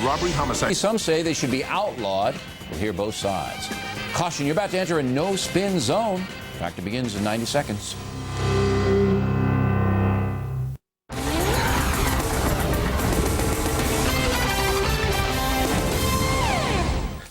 robbery, homicide. Some say they should be outlawed. We'll hear both sides. Caution, you're about to enter a no-spin zone. Factor begins in 90 seconds.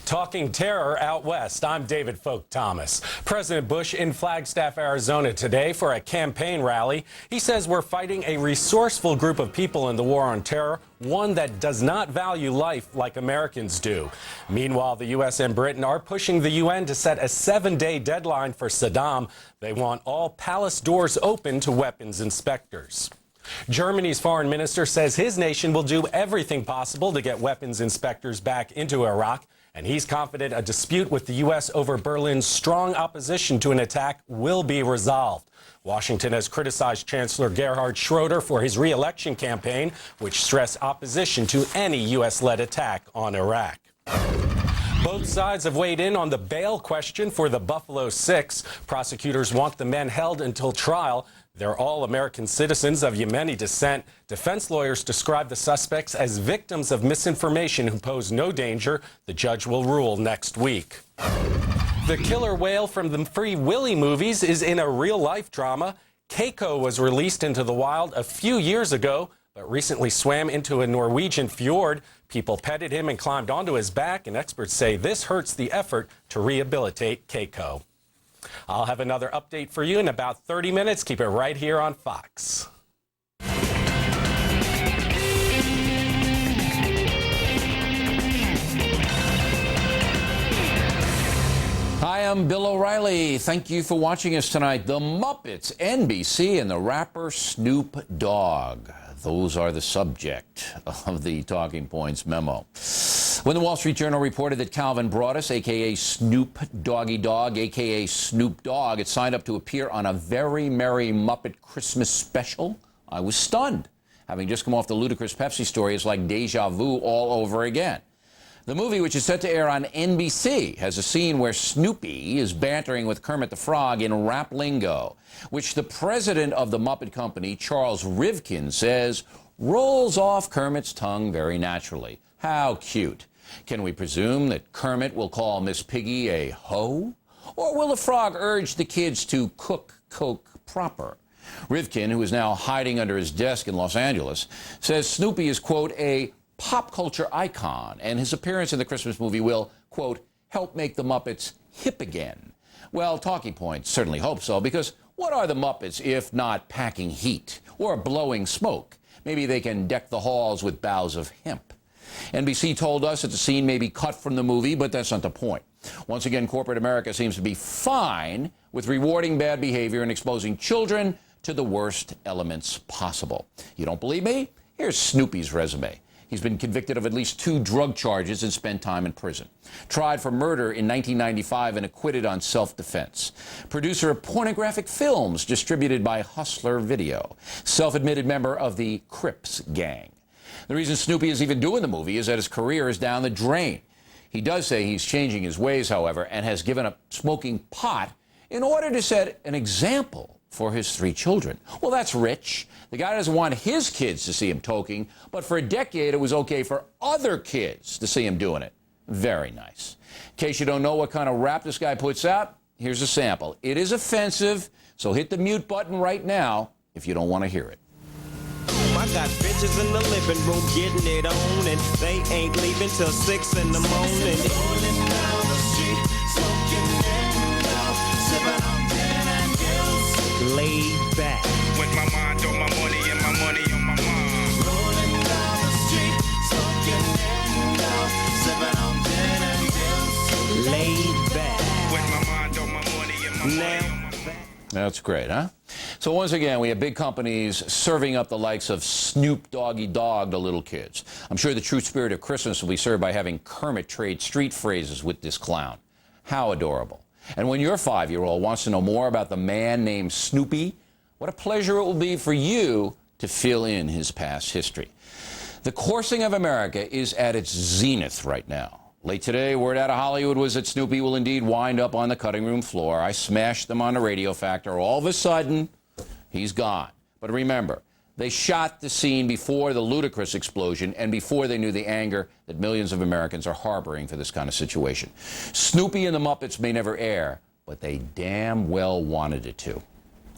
Talking terror out west, I'm David Folk Thomas. President Bush in Flagstaff, Arizona today for a campaign rally. He says we're fighting a resourceful group of people in the war on terror, one that does not value life like Americans do. Meanwhile, the U.S. and Britain are pushing the UN to set a 7-day deadline for Saddam. They want all palace doors open to weapons inspectors. Germany's foreign minister says his nation will do everything possible to get weapons inspectors back into Iraq. And he's confident a dispute with the U.S. over Berlin's strong opposition to an attack will be resolved. Washington has criticized Chancellor Gerhard Schroeder for his re-election campaign, which stressed opposition to any U.S.-led attack on Iraq. Both sides have weighed in on the bail question for the Buffalo Six. Prosecutors want the men held until trial. They're all American citizens of Yemeni descent. Defense lawyers describe the suspects as victims of misinformation who pose no danger. The judge will rule next week. The killer whale from the Free Willy movies is in a real-life drama. Keiko was released into the wild a few years ago, but recently swam into a Norwegian fjord. People petted him and climbed onto his back, and experts say this hurts the effort to rehabilitate Keiko. I'll have another update for you in about 30 minutes. Keep it right here on Fox. Hi, I'm Bill O'Reilly. Thank you for watching us tonight. The Muppets, NBC, and the rapper Snoop Dogg. Those are the subject of the Talking Points memo. When the Wall Street Journal reported that Calvin Broadus, a.k.a. Snoop Doggy Dogg, a.k.a. Snoop Dogg, had signed up to appear on a Very Merry Muppet Christmas special, I was stunned. Having just come off the ludicrous Pepsi story, it's like deja vu all over again. The movie, which is set to air on NBC, has a scene where Snoopy is bantering with Kermit the Frog in rap lingo, which the president of the Muppet Company, Charles Rivkin, says rolls off Kermit's tongue very naturally. How cute. Can we presume that Kermit will call Miss Piggy a hoe? Or will the frog urge the kids to cook Coke proper? Rivkin, who is now hiding under his desk in Los Angeles, says Snoopy is, quote, a pop culture icon, and his appearance in the Christmas movie will, quote, help make the Muppets hip again. Well, Talking Points certainly hope so, because what are the Muppets if not packing heat or blowing smoke? Maybe they can deck the halls with boughs of hemp. NBC told us that the scene may be cut from the movie, but that's not the point. Once again, corporate America seems to be fine with rewarding bad behavior and exposing children to the worst elements possible. You don't believe me? Here's Snoopy's resume. He's been convicted of at least 2 drug charges and spent time in prison. Tried for murder in 1995 and acquitted on self-defense. Producer of pornographic films distributed by Hustler Video. Self-admitted member of the Crips gang. The reason Snoopy is even doing the movie is that his career is down the drain. He does say he's changing his ways, however, and has given up smoking pot in order to set an example for his 3 children. Well, that's rich. The guy doesn't want his kids to see him toking, but for a decade it was okay for other kids to see him doing it. Very nice. In case you don't know what kind of rap this guy puts out, here's a sample. It is offensive, so hit the mute button right now if you don't want to hear it. I got bitches in the living room getting it on, and they ain't leaving till 6 in the morning. Rolling down the street, smoking and out, sipping on gin and juice. Laid back. With my mind on my money and my money on my mind. Rolling down the street, smoking and out, sipping on gin and juice. Laid back. With my mind on my money and my money on my mind. That's great, huh? So once again, we have big companies serving up the likes of Snoop Doggy Dogg to little kids. I'm sure the true spirit of Christmas will be served by having Kermit trade street phrases with this clown. How adorable. And when your 5-year-old wants to know more about the man named Snoopy, what a pleasure it will be for you to fill in his past history. The coursing of America is at its zenith right now. Late today, word out of Hollywood was that Snoopy will indeed wind up on the cutting room floor. I smashed them on the Radio Factor. All of a sudden, he's gone. But remember, They shot the scene before the ludicrous explosion and before they knew the anger that millions of Americans are harboring for this kind of situation. Snoopy and the Muppets may never air, but they damn well wanted it to.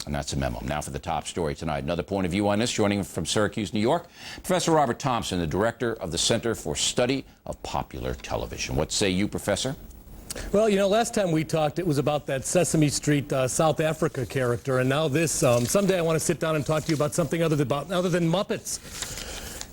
And that's a memo. Now for the top story tonight. Another point of view on this, joining from Syracuse, New York, Professor Robert Thompson, the director of the Center for Study of Popular Television. What say you, Professor? Well, you know, last time we talked, it was about that Sesame Street South Africa character, and now this. Someday I want to sit down and talk to you about something other than Muppets.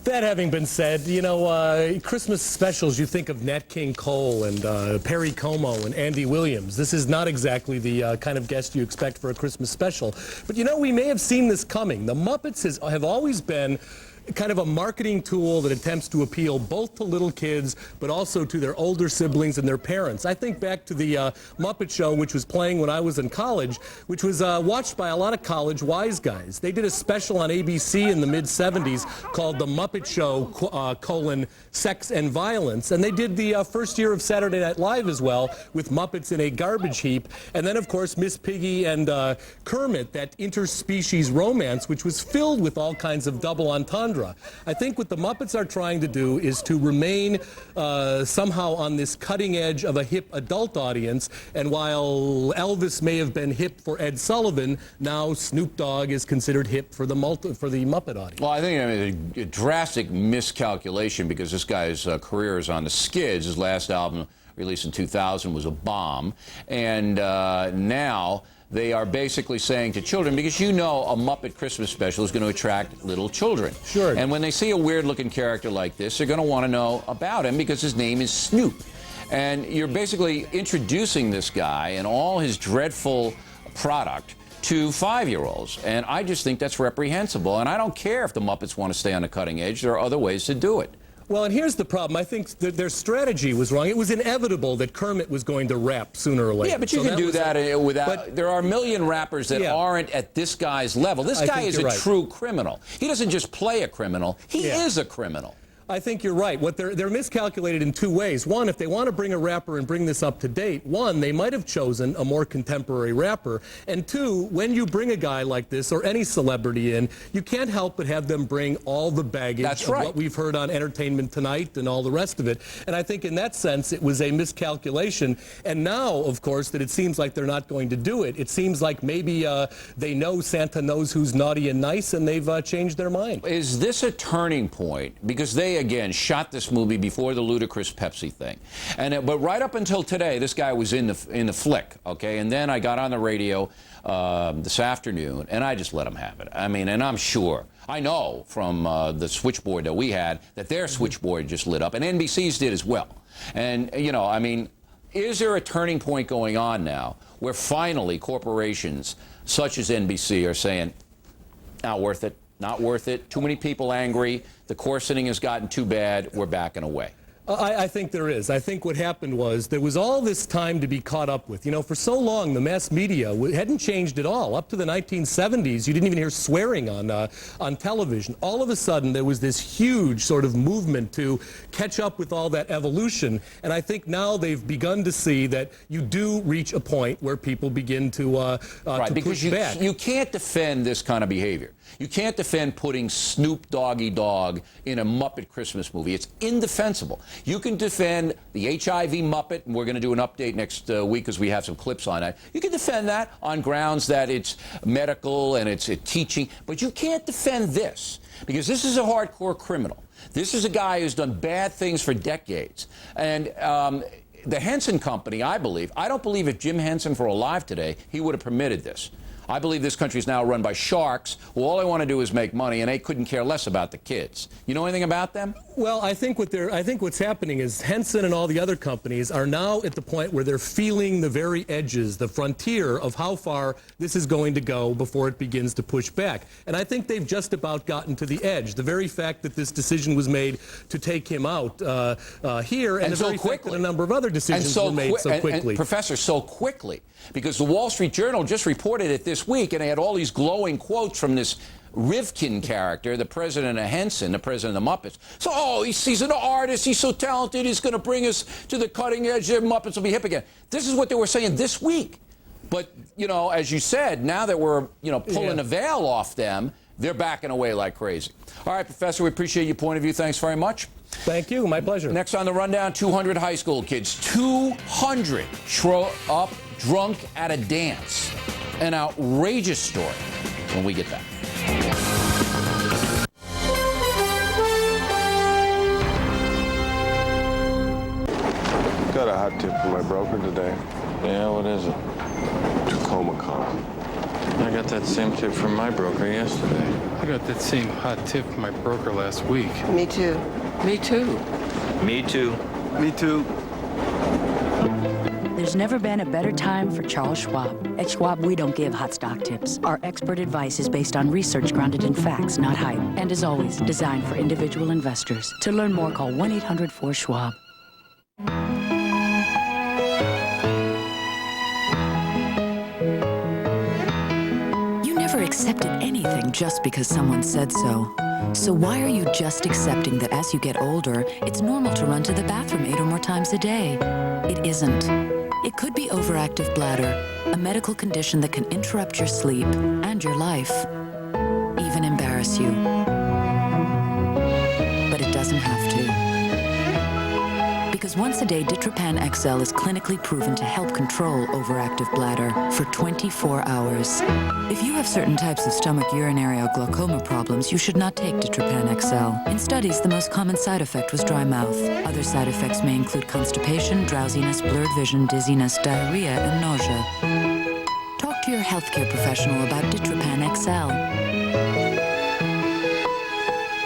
That having been said, you know, Christmas specials, you think of Nat King Cole and Perry Como and Andy Williams. This is not exactly the kind of guest you expect for a Christmas special. But, you know, we may have seen this coming. The Muppets have always been kind of a marketing tool that attempts to appeal both to little kids but also to their older siblings and their parents. I think back to the Muppet Show, which was playing when I was in college, which was watched by a lot of college wise guys. They did a special on ABC in the mid-'70s called The Muppet Show, Sex and Violence, and they did the first year of Saturday Night Live as well with Muppets in a garbage heap, and then of course Miss Piggy and Kermit, that interspecies romance, which was filled with all kinds of double entendre. I think what the Muppets are trying to do is to remain somehow on this cutting edge of a hip adult audience, and while Elvis may have been hip for Ed Sullivan, now Snoop Dogg is considered hip for the Muppet audience. Well, I think a drastic miscalculation, because this guy's career is on the skids. His last album, released in 2000, was a bomb, and now they are basically saying to children, because you know a Muppet Christmas special is going to attract little children. Sure. And when they see a weird-looking character like this, they're going to want to know about him because his name is Snoop. And you're basically introducing this guy and all his dreadful product to 5-year-olds. And I just think that's reprehensible. And I don't care if the Muppets want to stay on the cutting edge. There are other ways to do it. Well, and here's the problem. I think that their strategy was wrong. It was inevitable that Kermit was going to rap sooner or later. Yeah, but you can do that without. There are a million rappers that aren't at this guy's level. This guy is a true criminal. He doesn't just play a criminal. He is a criminal. I think you're right. What they're miscalculated in two ways. One, if they want to bring a rapper and bring this up to date, one, they might have chosen a more contemporary rapper. And two, when you bring a guy like this or any celebrity in, you can't help but have them bring all the baggage of what we've heard on Entertainment Tonight and all the rest of it. And I think in that sense, it was a miscalculation. And now, of course, that it seems like they're not going to do it. It seems like maybe they know Santa knows who's naughty and nice, and they've changed their mind. Is this a turning point? Because they again shot this movie before the ludicrous Pepsi thing, but right up until today, this guy was in the flick, okay. And then I got on the radio this afternoon, and I just let him have it. I mean, and I'm sure, I know from the switchboard that we had that their switchboard just lit up, and NBC's did as well. And you know, I mean, is there a turning point going on now where finally corporations such as NBC are saying, not worth it? Not worth it. Too many people angry. The corseting has gotten too bad. We're backing away. I think there is. I think what happened was there was all this time to be caught up with. You know, for so long, the mass media hadn't changed at all. Up to the 1970s, you didn't even hear swearing on television. All of a sudden, there was this huge sort of movement to catch up with all that evolution. And I think now they've begun to see that you do reach a point where people begin to push back. You can't defend this kind of behavior. You can't defend putting Snoop Doggy Dogg in a Muppet Christmas movie. It's indefensible. You can defend the HIV Muppet, and we're going to do an update next week because we have some clips on that. You can defend that on grounds that it's medical and it's teaching, but you can't defend this because this is a hardcore criminal. This is a guy who's done bad things for decades. And the Henson Company, I don't believe if Jim Henson were alive today, he would have permitted this. I believe this country is now run by sharks who all they want to do is make money, and they couldn't care less about the kids. You know anything about them? Well, I think what's happening is Henson and all the other companies are now at the point where they're feeling the very edges, the frontier of how far this is going to go before it begins to push back. And I think they've just about gotten to the edge. The very fact that this decision was made to take him out here, and the very fact that a number of other decisions were made so quickly. And Professor, so quickly, because the Wall Street Journal just reported it this week, and they had all these glowing quotes from this Rivkin character, the president of Henson, the president of the Muppets. So, he's an artist, he's so talented, he's going to bring us to the cutting edge, the Muppets will be hip again. This is what they were saying this week. But, you know, as you said, now that we're, pulling a veil off them, they're backing away like crazy. All right, Professor, we appreciate your point of view. Thanks very much. Thank you. My pleasure. Next on the rundown, 200 high school kids. 200 show up drunk at a dance. An outrageous story when we get back. Got a hot tip from my broker today. Yeah, what is it? Tacoma Con. I got that same tip from my broker yesterday. I got that same hot tip from my broker last week. Me too. Me too. Me too. Me too. There's never been a better time for Charles Schwab. At Schwab, we don't give hot stock tips. Our expert advice is based on research grounded in facts, not hype, and is always designed for individual investors. To learn more, call 1-800-4SCHWAB. You never accepted anything just because someone said so. So why are you just accepting that as you get older, it's normal to run to the bathroom 8 or more times a day? It isn't. It could be overactive bladder, a medical condition that can interrupt your sleep and your life, even embarrass you. But it doesn't have to. Because once a day, Ditropan XL is clinically proven to help control overactive bladder for 24 hours. If you have certain types of stomach urinary or glaucoma problems, you should not take Ditropan XL. In studies, the most common side effect was dry mouth. Other side effects may include constipation, drowsiness, blurred vision, dizziness, diarrhea, and nausea. Talk to your healthcare professional about Ditropan XL.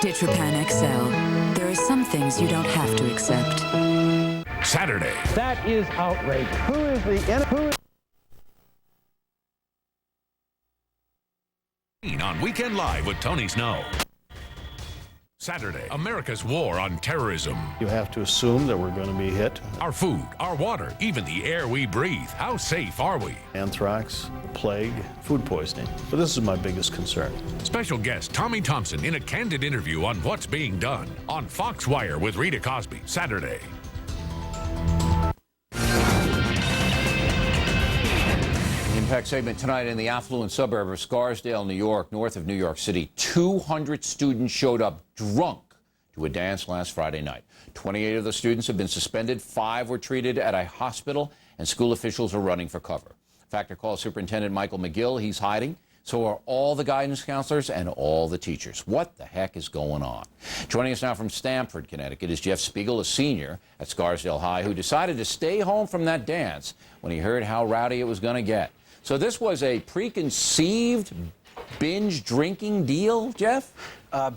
Ditropan XL. There are some things you don't have to accept. Saturday. That is outrageous. Who is the On Weekend Live with Tony Snow. Saturday, America's war on terrorism. You have to assume that we're going to be hit. Our food, our water, even the air we breathe. How safe are we? Anthrax, plague, food poisoning. But this is my biggest concern. Special guest Tommy Thompson in a candid interview on what's being done on Fox Wire with Rita Cosby. Saturday. Impact segment tonight in the affluent suburb of Scarsdale, New York, north of New York City. 200 students showed up drunk to a dance last Friday night. 28 of the students have been suspended. 5 were treated at a hospital, and school officials are running for cover. Factor call Superintendent Michael McGill. He's hiding. So are all the guidance counselors and all the teachers. What the heck is going on? Joining us now from Stamford, Connecticut, is Jeff Spiegel, a senior at Scarsdale High, who decided to stay home from that dance when he heard how rowdy it was going to get. So this was a preconceived binge drinking deal, Jeff?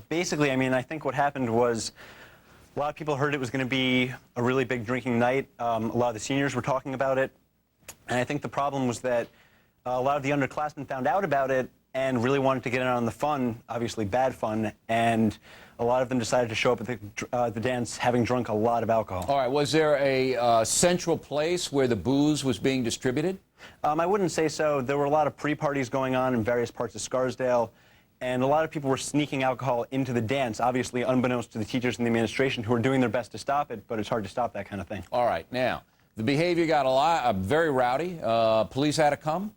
Basically, I mean, I think what happened was a lot of people heard it was going to be a really big drinking night. A lot of the seniors were talking about it. And I think the problem was that a lot of the underclassmen found out about it and really wanted to get in on the fun, obviously bad fun, and a lot of them decided to show up at the dance having drunk a lot of alcohol. All right, was there a central place where the booze was being distributed? I wouldn't say so. There were a lot of pre-parties going on in various parts of Scarsdale, and a lot of people were sneaking alcohol into the dance, obviously unbeknownst to the teachers and the administration who were doing their best to stop it, but it's hard to stop that kind of thing. All right, now, the behavior got very rowdy. Police had to come.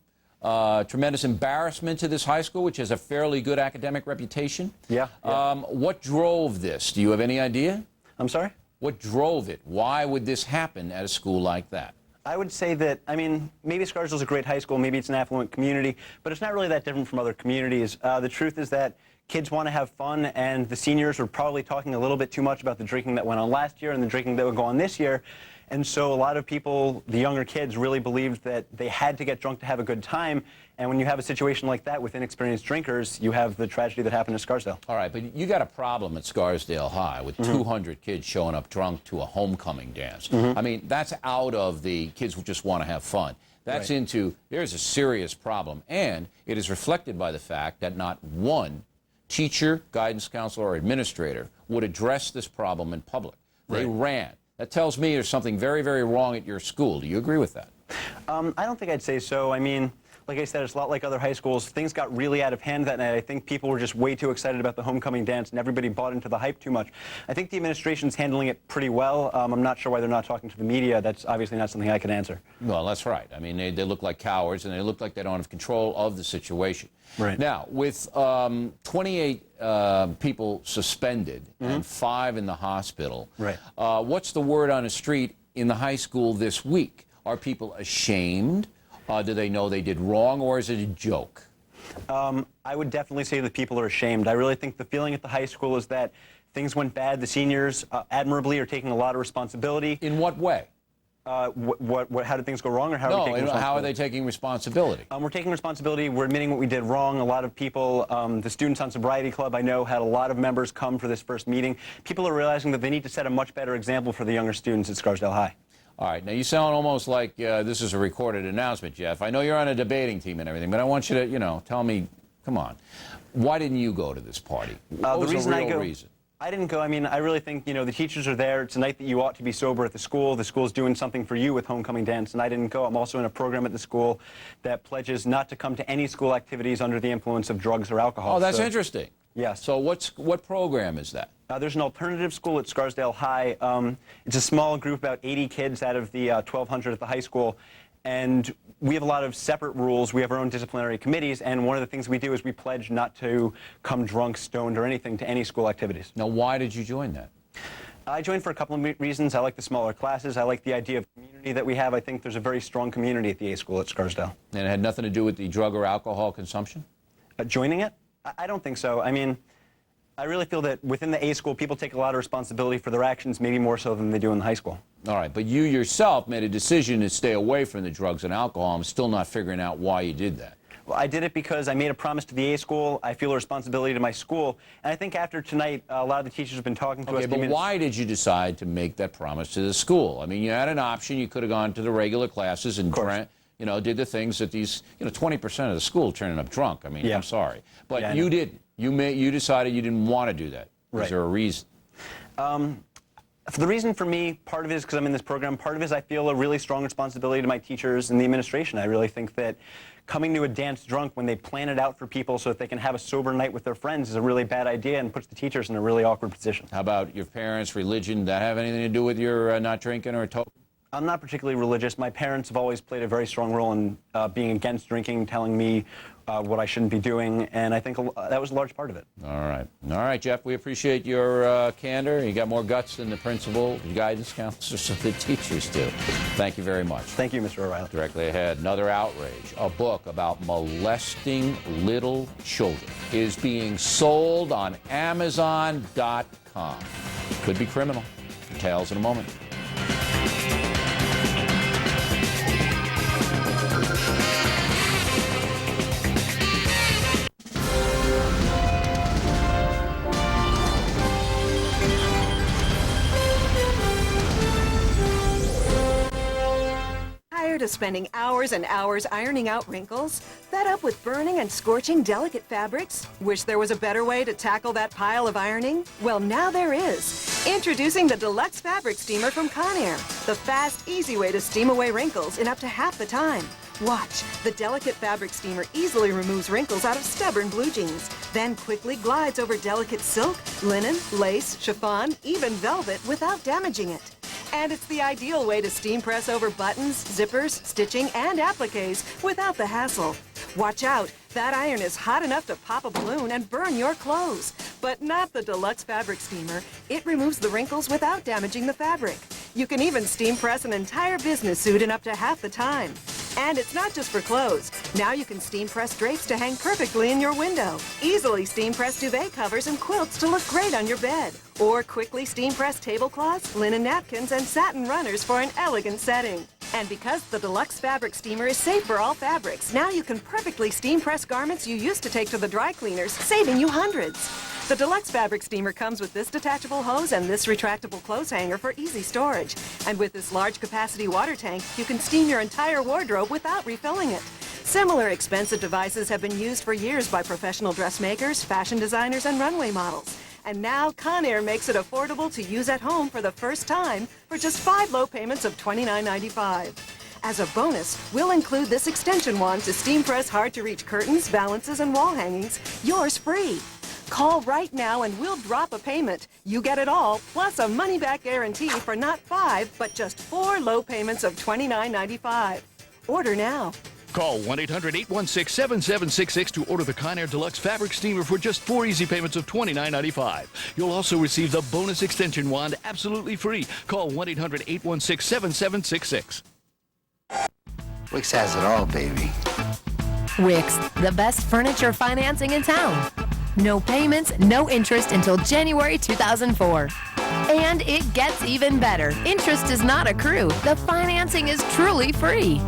Tremendous embarrassment to this high school, which has a fairly good academic reputation. Yeah. What drove this? Do you have any idea? I'm sorry? What drove it? Why would this happen at a school like that? I would say that, I mean, maybe Scarsdale's a great high school, maybe it's an affluent community, but it's not really that different from other communities. The truth is that kids want to have fun, and the seniors were probably talking a little bit too much about the drinking that went on last year and the drinking that would go on this year. And so a lot of people, the younger kids, really believed that they had to get drunk to have a good time. And when you have a situation like that with inexperienced drinkers, you have the tragedy that happened at Scarsdale. All right, but you got a problem at Scarsdale High with 200 kids showing up drunk to a homecoming dance. I mean, that's out of the kids who just want to have fun. That's into, there's a serious problem. And it is reflected by the fact that not one teacher, guidance counselor, or administrator would address this problem in public. They ran. That tells me there's something very, very wrong at your school. Do you agree with that? I don't think I'd say so. I mean, like I said, it's a lot like other high schools. Things got really out of hand that night. I think people were just way too excited about the homecoming dance, and everybody bought into the hype too much. I think the administration's handling it pretty well. I'm not sure why they're not talking to the media. That's obviously not something I can answer. Well, that's right. I mean, they look like cowards, and they look like they don't have control of the situation. Right. Now, with 28 people suspended and 5 in the hospital, Right. What's the word on the street in the high school this week? Are people ashamed? Do they know they did wrong, or is it a joke? I would definitely say that people are ashamed. I really think the feeling at the high school is that things went bad. The seniors admirably are taking a lot of responsibility. In what way? How did things go wrong, or how are we taking responsibility? How are they taking responsibility? We're taking responsibility. We're admitting what we did wrong. A lot of people, the Students on Sobriety Club, I know, had a lot of members come for this first meeting. People are realizing that they need to set a much better example for the younger students at Scarsdale High. All right. Now, you sound almost like this is a recorded announcement, Jeff. I know you're on a debating team and everything, but I want you to, tell me, come on, why didn't you go to this party? What was the real reason? I didn't go. I mean, I really think, the teachers are there. It's a night that you ought to be sober at the school. The school's doing something for you with homecoming dance, and I didn't go. I'm also in a program at the school that pledges not to come to any school activities under the influence of drugs or alcohol. Oh, that's interesting. Yes. So what program is that? There's an alternative school at Scarsdale High. It's a small group, about 80 kids out of the 1,200 at the high school. And we have a lot of separate rules. We have our own disciplinary committees, and one of the things we do is we pledge not to come drunk, stoned, or anything to any school activities. Now, why did you join that? I joined for a couple of reasons. I like the smaller classes. I like the idea of community that we have. I think there's a very strong community at the A School at Scarsdale. And it had nothing to do with the drug or alcohol consumption? Joining it? I don't think so. I mean, I really feel that within the A School, people take a lot of responsibility for their actions, maybe more so than they do in the high school. All right, but you yourself made a decision to stay away from the drugs and alcohol. I'm still not figuring out why you did that. Well, I did it because I made a promise to the A School. I feel a responsibility to my school. And I think after tonight, a lot of the teachers have been talking to us. Okay, but why did you decide to make that promise to the school? I mean, you had an option. You could have gone to the regular classes and did the things that these, 20% of the school turning up drunk. I mean, yeah. I'm sorry. But yeah, you didn't. You decided you didn't want to do that. Right. Is there a reason? The reason for me, part of it is because I'm in this program. Part of it is I feel a really strong responsibility to my teachers and the administration. I really think that coming to a dance drunk when they plan it out for people so that they can have a sober night with their friends is a really bad idea and puts the teachers in a really awkward position. How about your parents' religion? Did that have anything to do with your not drinking or toking? I'm not particularly religious. My parents have always played a very strong role in being against drinking, telling me what I shouldn't be doing, and I think that was a large part of it. All right, Jeff, we appreciate your candor. You got more guts than the principal, the guidance counselors, and the teachers do. Thank you very much. Thank you, Mr. O'Reilly. Directly ahead, another outrage. A book about molesting little children is being sold on Amazon.com. Could be criminal. Details in a moment. Tired of spending hours and hours ironing out wrinkles? Fed up with burning and scorching delicate fabrics? Wish there was a better way to tackle that pile of ironing? Well, now there is. Introducing the Deluxe Fabric Steamer from Conair. The fast, easy way to steam away wrinkles in up to half the time. Watch. The delicate fabric steamer easily removes wrinkles out of stubborn blue jeans, then quickly glides over delicate silk, linen, lace, chiffon, even velvet without damaging it. And it's the ideal way to steam press over buttons, zippers, stitching, and appliques without the hassle. Watch out. That iron is hot enough to pop a balloon and burn your clothes. But not the Deluxe Fabric Steamer. It removes the wrinkles without damaging the fabric. You can even steam press an entire business suit in up to half the time. And it's not just for clothes. Now you can steam press drapes to hang perfectly in your window. Easily steam press duvet covers and quilts to look great on your bed. Or quickly steam press tablecloths, linen napkins, and satin runners for an elegant setting. And because the Deluxe Fabric Steamer is safe for all fabrics, now you can perfectly steam press garments you used to take to the dry cleaners, saving you hundreds. The Deluxe Fabric Steamer comes with this detachable hose and this retractable clothes hanger for easy storage. And with this large capacity water tank, you can steam your entire wardrobe without refilling it. Similar expensive devices have been used for years by professional dressmakers, fashion designers, and runway models. And now Conair makes it affordable to use at home for the first time for just 5 low payments of $29.95. As a bonus, we'll include this extension wand to steam press hard-to-reach curtains, valances, and wall hangings. Yours free. Call right now and we'll drop a payment. You get it all, plus a money-back guarantee for not 5, but just 4 low payments of $29.95. Order now. Call 1-800-816-7766 to order the Conair Deluxe Fabric Steamer for just 4 easy payments of $29.95. You'll also receive the bonus extension wand absolutely free. Call 1-800-816-7766. Wix has it all, baby. Wix, the best furniture financing in town. No payments, no interest until January 2004. And it gets even better. Interest does not accrue. The financing is truly free.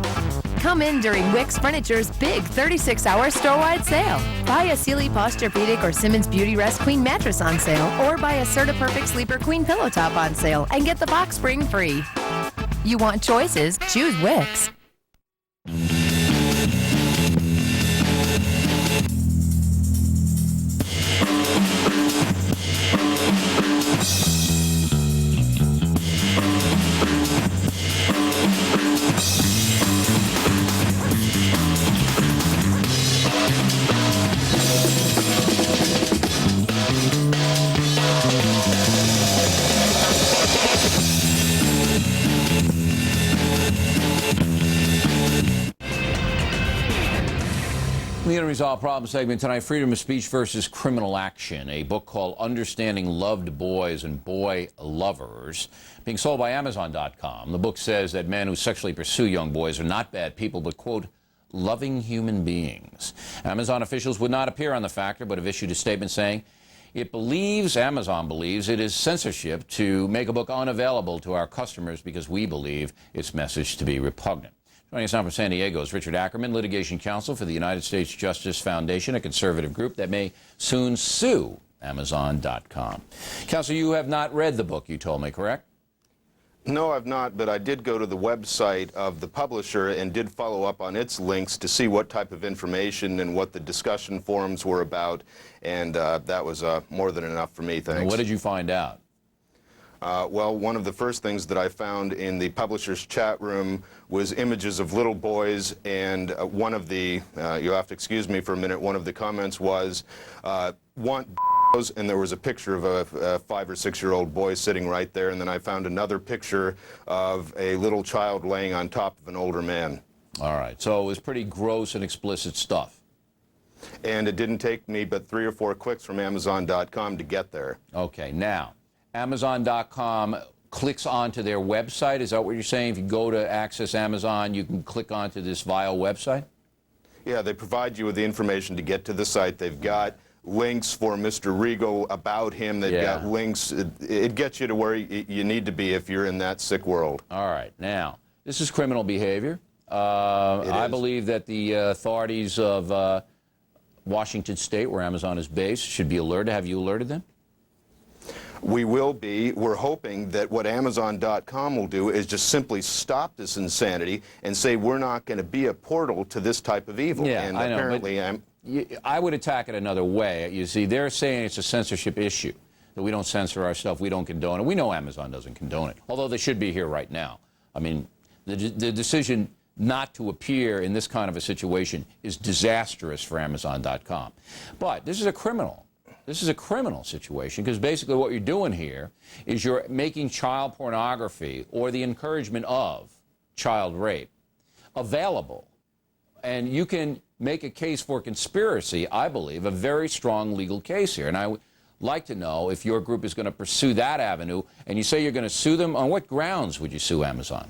Come in during Wix Furniture's big 36-hour store-wide sale. Buy a Sealy Posturepedic or Simmons Beauty Rest Queen mattress on sale, or buy a CertaPerfect Sleeper Queen pillow top on sale and get the box spring free. You want choices? Choose Wix. The Unresolved Problem segment tonight, Freedom of Speech versus Criminal Action, a book called Understanding Loved Boys and Boy Lovers, being sold by Amazon.com. The book says that men who sexually pursue young boys are not bad people, but, quote, loving human beings. Amazon officials would not appear on the factor, but have issued a statement saying Amazon believes it is censorship to make a book unavailable to our customers because we believe its message to be repugnant. Joining us now from San Diego is Richard Ackerman, litigation counsel for the United States Justice Foundation, a conservative group that may soon sue Amazon.com. Counsel, you have not read the book, you told me, correct? No, I've not, but I did go to the website of the publisher and did follow up on its links to see what type of information and what the discussion forums were about, and that was more than enough for me, thanks. And what did you find out? Well, one of the first things that I found in the publisher's chat room was images of little boys, and one of the, you'll have to excuse me for a minute, one of the comments was, want and there was a picture of a 5- or 6-year-old boy sitting right there, and then I found another picture of a little child laying on top of an older man. All right, so it was pretty gross and explicit stuff. And it didn't take me but 3 or 4 clicks from Amazon.com to get there. Okay, now, Amazon.com clicks onto their website. Is that what you're saying? If you go to access Amazon, you can click onto this vile website? Yeah, they provide you with the information to get to the site. They've got links for Mr. Rigo about him. They've got links. It gets you to where you need to be if you're in that sick world. All right. Now, this is criminal behavior. I believe that the authorities of Washington State, where Amazon is based, should be alerted. Have you alerted them? We will be. We're hoping that what Amazon.com will do is just simply stop this insanity and say we're not going to be a portal to this type of evil. Yeah, and I know, apparently I would attack it another way. You see, they're saying it's a censorship issue, that we don't censor our stuff, we don't condone it. We know Amazon doesn't condone it, although they should be here right now. I mean, the decision not to appear in this kind of a situation is disastrous for Amazon.com. But this is a criminal. This is a criminal situation because basically what you're doing here is you're making child pornography or the encouragement of child rape available. And you can make a case for conspiracy, I believe, a very strong legal case here. And I would like to know if your group is going to pursue that avenue. And you say you're going to sue them. On what grounds would you sue Amazon?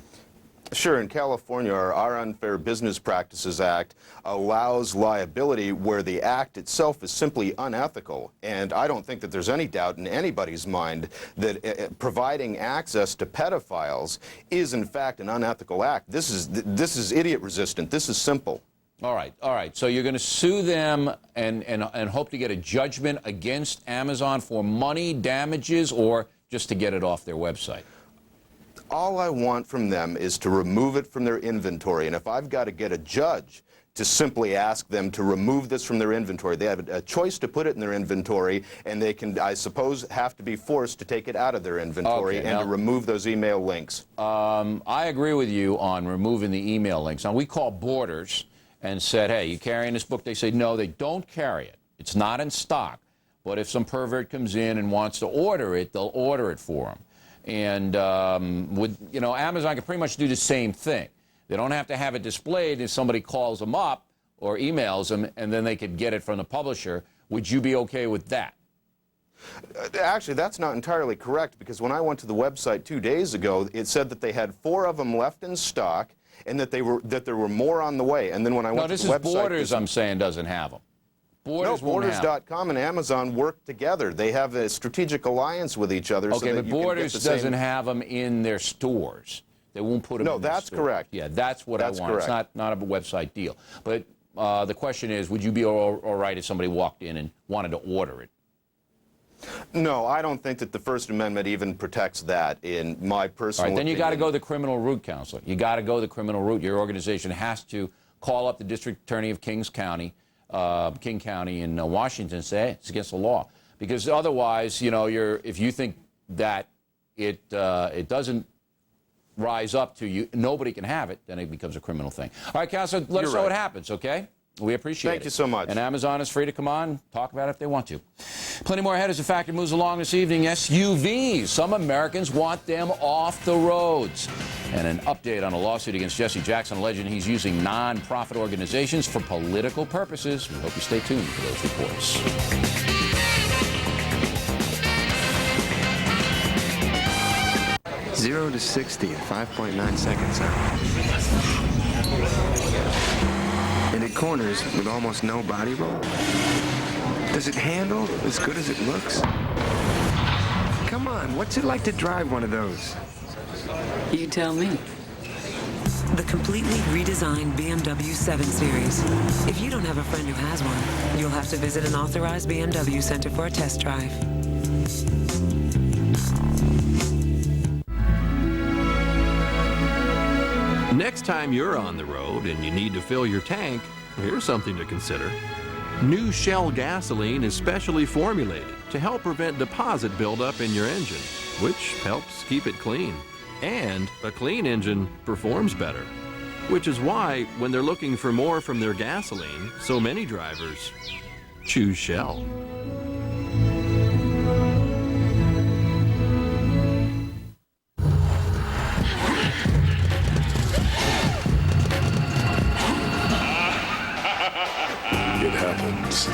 Sure. In California, our Unfair Business Practices Act allows liability where the act itself is simply unethical. And I don't think that there's any doubt in anybody's mind that providing access to pedophiles is, in fact, an unethical act. This is idiot-resistant. This is simple. All right, all right. So you're going to sue them and hope to get a judgment against Amazon for money, damages, or just to get it off their website? all I want from them is to remove it from their inventory. And if I've got to get a judge to simply ask them to remove this from their inventory, they have a choice to put it in their inventory, and they can, I suppose, have to be forced to take it out of their inventory and to remove those email links. I agree with you on removing the email links. Now, we called Borders and said, hey, you carrying this book? They say, no, they don't carry it. It's not in stock. But if some pervert comes in and wants to order it, they'll order it for them. And, Amazon can pretty much do the same thing. They don't have to have it displayed if somebody calls them up or emails them, and then they could get it from the publisher. Would you be okay with that? Actually, that's not entirely correct, because when I went to the website 2 days ago, it said that they had 4 of them left in stock and that there were more on the way. And then when I went to the website... No, this is Borders, I'm saying, doesn't have them. Borders won't have them. Borders.com and Amazon work together. They have a strategic alliance with each other. Okay, so that but Borders doesn't have them in their stores. They won't put them in their stores. No, that's correct. Yeah, that's what I want. Correct. It's not a website deal. But the question is, would you be all right if somebody walked in and wanted to order it? No, I don't think that the First Amendment even protects that in my personal opinion. Then you opinion. got to go the criminal route, Counselor. You got to go the criminal route. Your organization has to call up the district attorney of King County in Washington and say, hey, it's against the law. Because otherwise, if you think that it doesn't rise up to you, nobody can have it, then it becomes a criminal thing. All right, Counselor, let us know what happens, okay? We appreciate it. Thank you so much. And Amazon is free to come on, talk about it if they want to. Plenty more ahead as the Factor moves along this evening. SUVs. Some Americans want them off the roads. And an update on a lawsuit against Jesse Jackson, alleging he's using non-profit organizations for political purposes. We hope you stay tuned for those reports. 0 to 60 in 5.9 seconds. And it corners with almost no body roll. Does it handle as good as it looks? Come on, what's it like to drive one of those? You tell me. The completely redesigned BMW 7 Series. If you don't have a friend who has one, you'll have to visit an authorized BMW center for a test drive. Next time you're on the road and you need to fill your tank, here's something to consider. New Shell gasoline is specially formulated to help prevent deposit buildup in your engine, which helps keep it clean. And a clean engine performs better, which is why when they're looking for more from their gasoline, so many drivers choose Shell.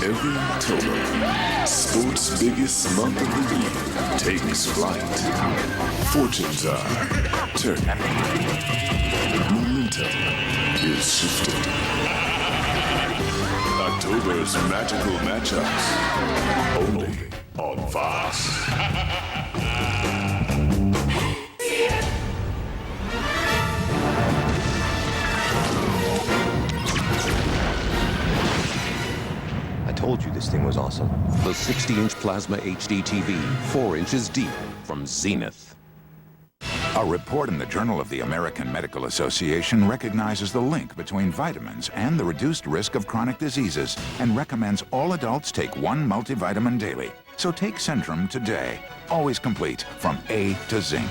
Every October, sports' biggest month of the year takes flight. Fortunes are turning. Momentum is shifting. October's magical matchups, only on Fox. Told you this thing was awesome. The 60-inch plasma HD TV, 4 inches deep, from Zenith. A report in the Journal of the American Medical Association recognizes the link between vitamins and the reduced risk of chronic diseases and recommends all adults take 1 multivitamin daily. So take Centrum today. Always complete from A to Zinc.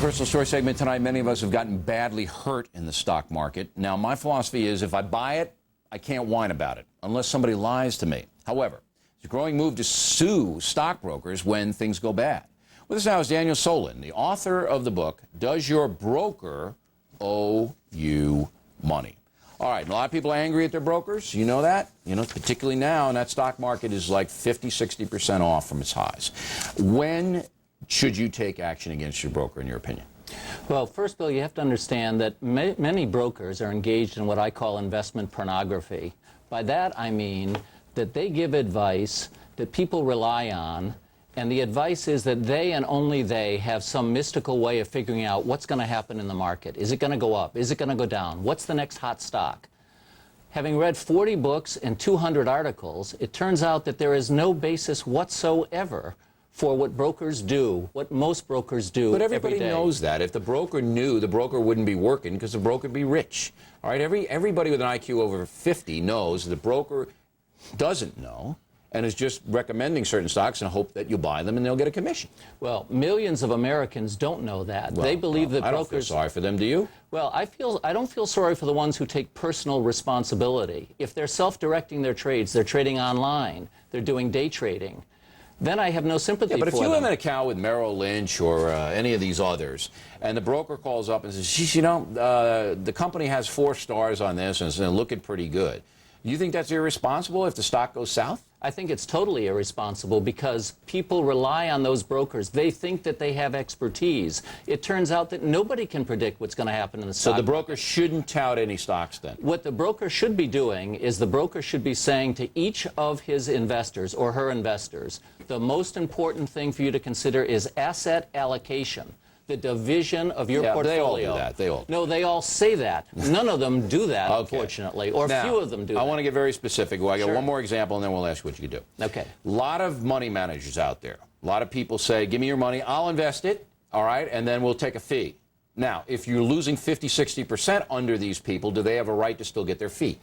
Personal story segment tonight. Many of us have gotten badly hurt in the stock market. Now, my philosophy is if I buy it, I can't whine about it unless somebody lies to me. However, there's a growing move to sue stockbrokers when things go bad. With us now is Daniel Solin, the author of the book, Does Your Broker Owe You Money? All right, a lot of people are angry at their brokers. You know that? You know, particularly now, and that stock market is like 50, 60% off from its highs. When should you take action against your broker, in your opinion? Well, first, Bill, you have to understand that many brokers are engaged in what I call investment pornography. By that, I mean that they give advice that people rely on, and the advice is that they and only they have some mystical way of figuring out what's going to happen in the market. Is it going to go up? Is it going to go down? What's the next hot stock? Having read 40 books and 200 articles, it turns out that there is no basis whatsoever for what brokers do, what most brokers do But everybody every day. knows that. If the broker knew, the broker wouldn't be working because the broker would be rich. All right, everybody with an IQ over 50 knows the broker doesn't know and is just recommending certain stocks and hope that you buy them and they'll get a commission. Well, millions of Americans don't know that. They believe that I don't brokers... feel sorry for them, do you? Well, I don't feel sorry for the ones who take personal responsibility. If they're self-directing their trades, they're trading online, they're doing day trading, then I have no sympathy for them. But if you have an account with Merrill Lynch or any of these others, and the broker calls up and says, geez, you know, the company has 4 stars on this and it's looking pretty good, you think that's irresponsible if the stock goes south? I think it's totally irresponsible because people rely on those brokers. They think that they have expertise. It turns out that nobody can predict what's going to happen in the stock So the market. broker shouldn't tout any stocks then? What the broker should be doing is the broker should be saying to each of his investors or her investors, the most important thing for you to consider is asset allocation, the division of your portfolio. They all do that. They all. No, they all say that. None of them do that, unfortunately, or Now, few of them do I that. want to get very specific. Well, I got Sure. one more example, and then we'll ask you what you can do. Okay. A lot of money managers out there. A lot of people say, give me your money, I'll invest it, all right, and then we'll take a fee. Now, if you're losing 50, 60% under these people, do they have a right to still get their fee?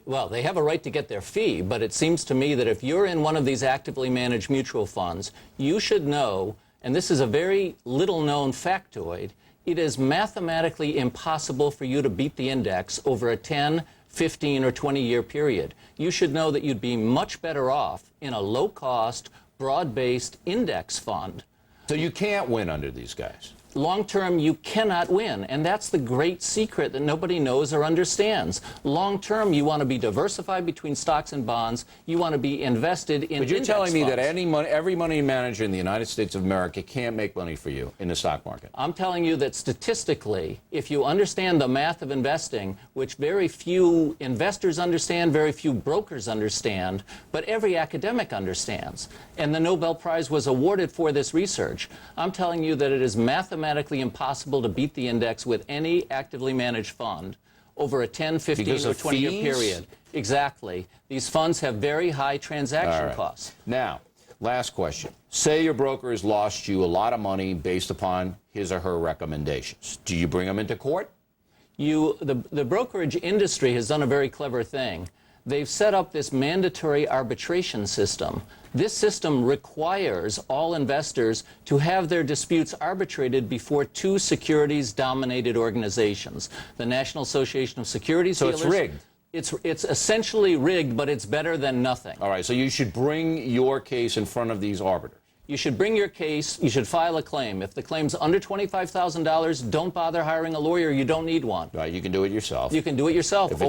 Well, they have a right to get their fee, but it seems to me that if you're in one of these actively managed mutual funds, you should know, and this is a very little-known factoid, it is mathematically impossible for you to beat the index over a 10, 15, or 20-year period. You should know that you'd be much better off in a low-cost, broad-based index fund. So you can't win under these guys? Long-term, you cannot win, and that's the great secret that nobody knows or understands. Long-term, you want to be diversified between stocks and bonds. You want to be invested in But you're index telling me that funds. every money manager in the United States of America can't make money for you in the stock market? I'm telling you that statistically, if you understand the math of investing, which very few investors understand, very few brokers understand, but every academic understands, and the Nobel Prize was awarded for this research, I'm telling you that it is mathematically impossible to beat the index with any actively managed fund over a 10, 15, Because or of 20-year fees? period. Exactly. These funds have very high transaction All right. costs. Now, last question. Say your broker has lost you a lot of money based upon his or her recommendations. Do you bring them into court? The brokerage industry has done a very clever thing. They've set up this mandatory arbitration system. This system requires all investors to have their disputes arbitrated before 2 securities-dominated organizations, the National Association of Securities So Dealers. it's rigged? It's essentially rigged, but it's better than nothing. All right, so you should bring your case in front of these arbiters. You should bring your case. You should file a claim. If the claim's under $25,000, don't bother hiring a lawyer. You don't need one. Right, you can do it yourself. You can do it yourself. If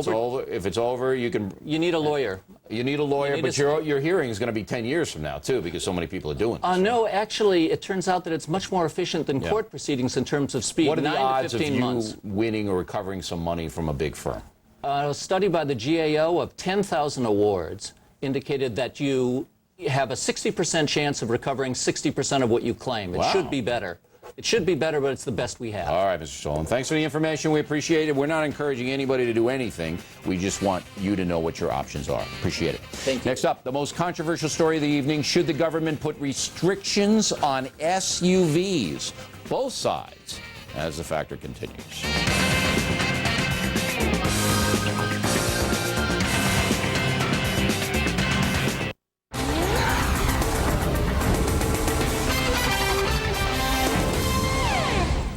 it's over, you can. You need a lawyer. You need a lawyer, You need but your hearing is going to be 10 years from now too, because so many people are doing this. No, actually, it turns out that it's much more efficient than court proceedings in terms of speed. What are the 9 odds to of 15 you months. winning or recovering some money from a big firm? A study by the GAO of 10,000 awards indicated that you have a 60% chance of recovering 60% of what you claim. It Wow. should be better. It should be better, but it's the best we have. All right, Mr. Solon. Thanks for the information. We appreciate it. We're not encouraging anybody to do anything. We just want you to know what your options are. Appreciate it. Thank you. Next up, the most controversial story of the evening. Should the government put restrictions on SUVs? Both sides, as the factor continues.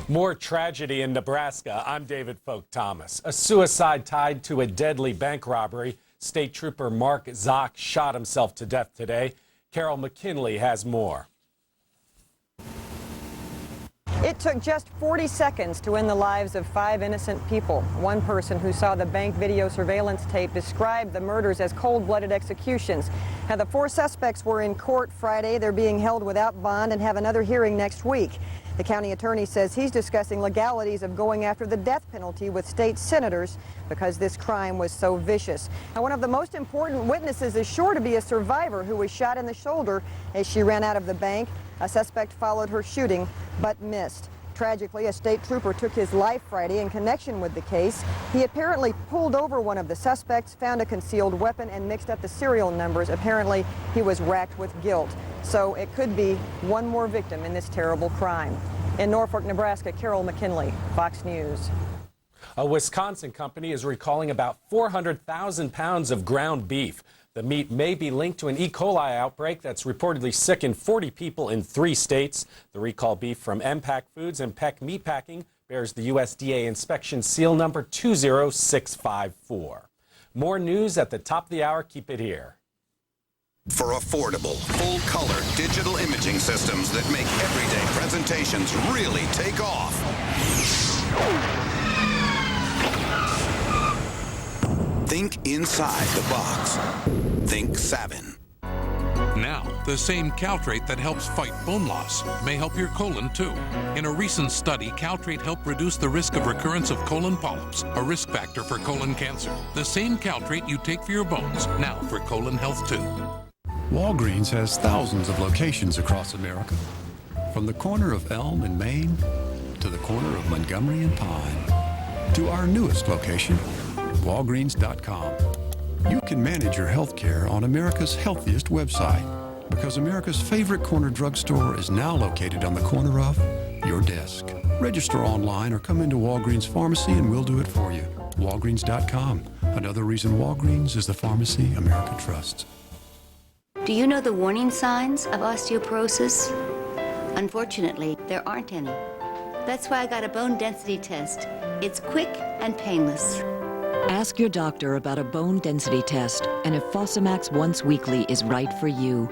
More tragedy in Nebraska. I'm David Folk Thomas. A suicide tied to a deadly bank robbery. State Trooper Mark Zock shot himself to death today. Carol McKinley has more. It took just 40 seconds to end the lives of 5 innocent people. One person who saw the bank video surveillance tape described the murders as cold-blooded executions. Now, the 4 suspects were in court Friday. They're being held without bond and have another hearing next week. The county attorney says he's discussing legalities of going after the death penalty with state senators because this crime was so vicious. Now, one of the most important witnesses is sure to be a survivor who was shot in the shoulder as she ran out of the bank. A suspect followed her shooting but missed. Tragically, a state trooper took his life Friday in connection with the case. He apparently pulled over one of the suspects, found a concealed weapon, and mixed up the serial numbers. Apparently, he was racked with guilt. So it could be one more victim in this terrible crime. In Norfolk, Nebraska, Carol McKinley, Fox News. A Wisconsin company is recalling about 400,000 pounds of ground beef. The meat may be linked to an E. coli outbreak that's reportedly sickened 40 people in 3 states. The recall beef from MPAC Foods and Peck Meatpacking bears the USDA inspection seal number 20654. More news at the top of the hour. Keep it here. For affordable, full-color digital imaging systems that make everyday presentations really take off. Think inside the box. Think Savin. Now, the same Caltrate that helps fight bone loss may help your colon too. In a recent study, Caltrate helped reduce the risk of recurrence of colon polyps, a risk factor for colon cancer. The same Caltrate you take for your bones, now for colon health too. Walgreens has thousands of locations across America, from the corner of Elm in Maine to the corner of Montgomery and Pine, to our newest location, Walgreens.com. You can manage your health care on America's healthiest website because America's favorite corner drugstore is now located on the corner of your desk. Register online or come into Walgreens Pharmacy and we'll do it for you. Walgreens.com. Another reason Walgreens is the pharmacy America trusts. Do you know the warning signs of osteoporosis? Unfortunately, there aren't any. That's why I got a bone density test. It's quick and painless. Ask your doctor about a bone density test and if Fosamax Once Weekly is right for you.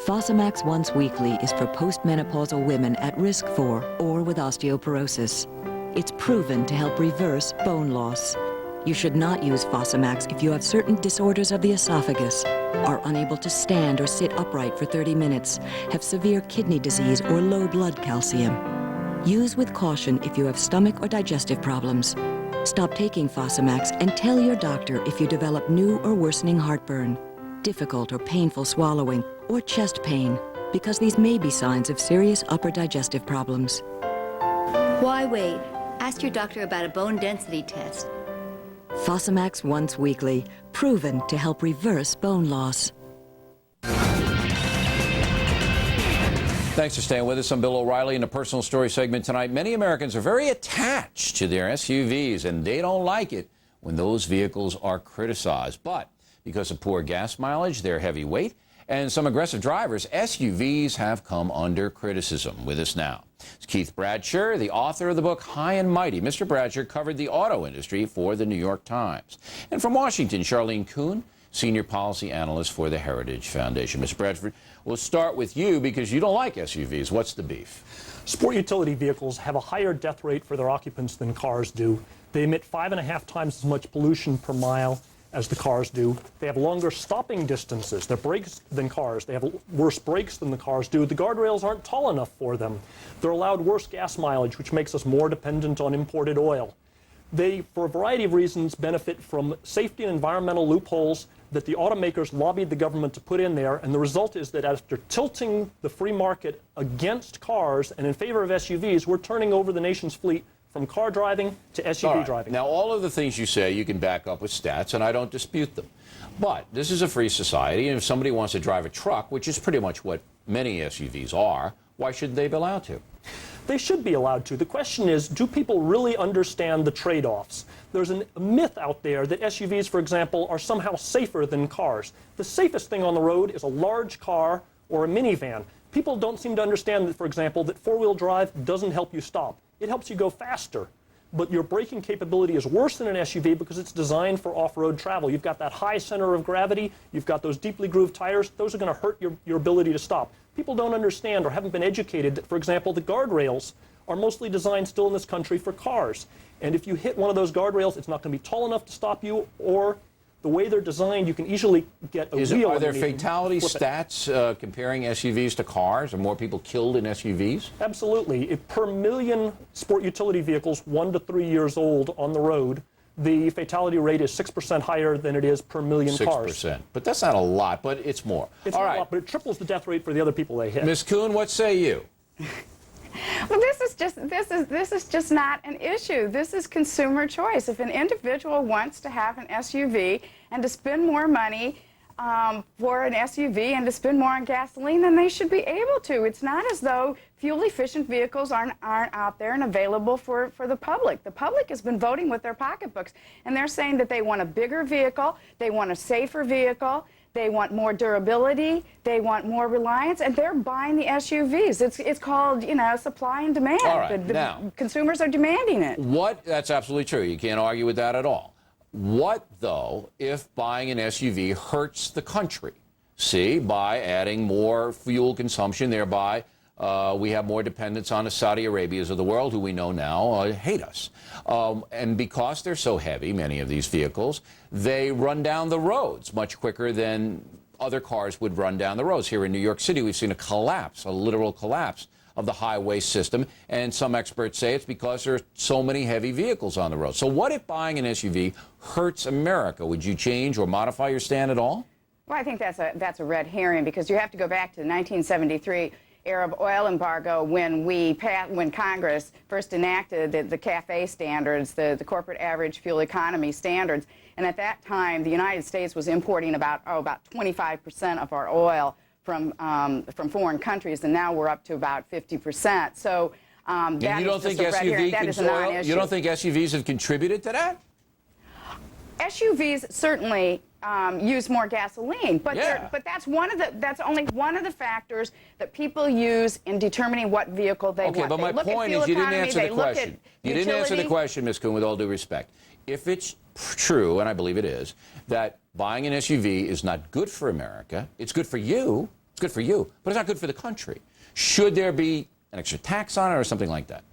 Fosamax Once Weekly is for postmenopausal women at risk for or with osteoporosis. It's proven to help reverse bone loss. You should not use Fosamax if you have certain disorders of the esophagus, are unable to stand or sit upright for 30 minutes, have severe kidney disease or low blood calcium. Use with caution if you have stomach or digestive problems. Stop taking Fosamax and tell your doctor if you develop new or worsening heartburn, difficult or painful swallowing, or chest pain, because these may be signs of serious upper digestive problems. Why wait? Ask your doctor about a bone density test. Fosamax Once Weekly, proven to help reverse bone loss. Thanks for staying with us. I'm Bill O'Reilly in the Personal Story segment tonight. Many Americans are very attached to their SUVs, and they don't like it when those vehicles are criticized. But because of poor gas mileage, their heavy weight, and some aggressive drivers, SUVs have come under criticism. With us now is Keith Bradsher, the author of the book High and Mighty. Mr. Bradsher covered the auto industry for the New York Times. And from Washington, Charlene Kuhn, Senior Policy Analyst for the Heritage Foundation. Mr. Bradford, we'll start with you because you don't like SUVs. What's the beef? Sport utility vehicles have a higher death rate for their occupants than cars do. They emit 5.5 times as much pollution per mile as the cars do. They have longer stopping distances, their brakes than cars. They have worse brakes than the cars do. The guardrails aren't tall enough for them. They're allowed worse gas mileage, which makes us more dependent on imported oil. They, for a variety of reasons, benefit from safety and environmental loopholes that the automakers lobbied the government to put in there, and the result is that after tilting the free market against cars and in favor of SUVs, we're turning over the nation's fleet from car driving to SUV driving. Now, all of the things you say, you can back up with stats, and I don't dispute them. But this is a free society, and if somebody wants to drive a truck, which is pretty much what many SUVs are, why shouldn't they be allowed to? They should be allowed to. The question is, do people really understand the trade-offs? There's a myth out there that SUVs, for example, are somehow safer than cars. The safest thing on the road is a large car or a minivan. People don't seem to understand that, for example, that four-wheel drive doesn't help you stop. It helps you go faster, but your braking capability is worse than an SUV because it's designed for off-road travel. You've got that high center of gravity, you've got those deeply grooved tires, those are going to hurt your ability to stop. People don't understand or haven't been educated that, for example, the guardrails are mostly designed still in this country for cars. And if you hit one of those guardrails, it's not going to be tall enough to stop you, or the way they're designed, you can easily get a wheel. Are there underneath and fatality flip it. stats comparing SUVs to cars? Are more people killed in SUVs? Absolutely. Per million sport utility vehicles 1 to 3 years old on the road, the fatality rate is 6% higher than it is per million cars. 6%. But that's not a lot, but it's more. It's not a lot, but it triples the death rate for the other people they hit. Ms. Kuhn, what say you? Well, this is just not an issue. This is consumer choice. If an individual wants to have an SUV and to spend more money for an SUV and to spend more on gasoline, then they should be able to. It's not as though fuel-efficient vehicles aren't out there and available for the public. The public has been voting with their pocketbooks, and they're saying that they want a bigger vehicle, they want a safer vehicle, they want more durability, they want more reliance, and they're buying the SUVs. It's called, you know, supply and demand. All right, The now, consumers are demanding it. That's absolutely true. You can't argue with that at all. What, though, if buying an SUV hurts the country? See, by adding more fuel consumption, thereby we have more dependence on the Saudi Arabias of the world, who we know now hate us. And because they're so heavy, many of these vehicles, they run down the roads much quicker than other cars would run down the roads. Here in New York City, we've seen a collapse, a literal collapse of the highway system, and some experts say it's because there are so many heavy vehicles on the road. So what if buying an SUV hurts America? Would you change or modify your stand at all? Well, I think that's a red herring, because you have to go back to the 1973 Arab oil embargo when Congress first enacted the CAFE standards, the corporate average fuel economy standards. And at that time, the United States was importing about 25% of our oil from foreign countries, and now we're up to about 50%. So that is just a red herring. That is a non-issue. You don't think SUVs have contributed to that? SUVs certainly use more gasoline, but that's only one of the factors that people use in determining what vehicle they want. Okay, but my point is you didn't answer the question. You didn't answer the question, Ms. Kuhn, with all due respect. If it's true, and I believe it is, that buying an SUV is not good for America, it's good for you, but it's not good for the country. Should there be an extra tax on it or something like that?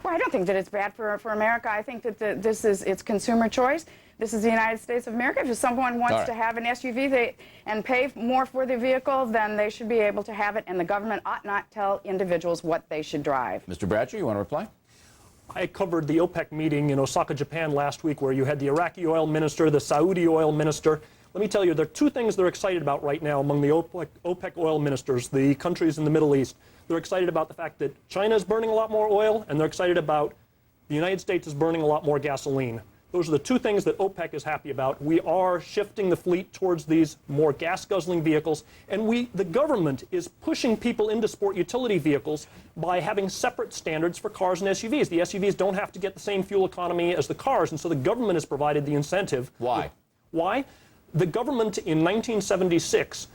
Well, I don't think that it's bad for America. I think that it's consumer choice. This is the United States of America. If someone wants to have an SUV and pay more for the vehicle, then they should be able to have it, and the government ought not tell individuals what they should drive. Mr. Bradshaw, you want to reply? I covered the OPEC meeting in Osaka, Japan last week, where you had the Iraqi oil minister, the Saudi oil minister. Let me tell you, there are two things they're excited about right now among the OPEC oil ministers, the countries in the Middle East. They're excited about the fact that China is burning a lot more oil, and they're excited about the United States is burning a lot more gasoline. Those are the two things that OPEC is happy about. We are shifting the fleet towards these more gas-guzzling vehicles, and the government is pushing people into sport utility vehicles by having separate standards for cars and SUVs. The SUVs don't have to get the same fuel economy as the cars, and so the government has provided the incentive. Why? Why? The government in 1976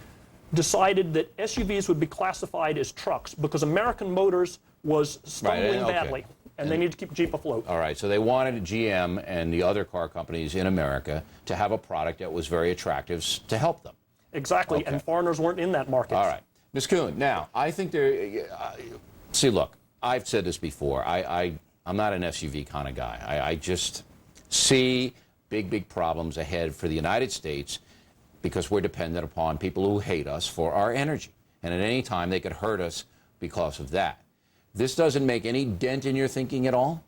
decided that SUVs would be classified as trucks because American Motors was stumbling badly. And they need to keep Jeep afloat. All right, so they wanted GM and the other car companies in America to have a product that was very attractive to help them. Exactly, and foreigners weren't in that market. All right. Ms. Kuhn, now, I think see, look, I've said this before. I'm not an SUV kind of guy. I just see big problems ahead for the United States because we're dependent upon people who hate us for our energy. And at any time, they could hurt us because of that. This doesn't make any dent in your thinking at all?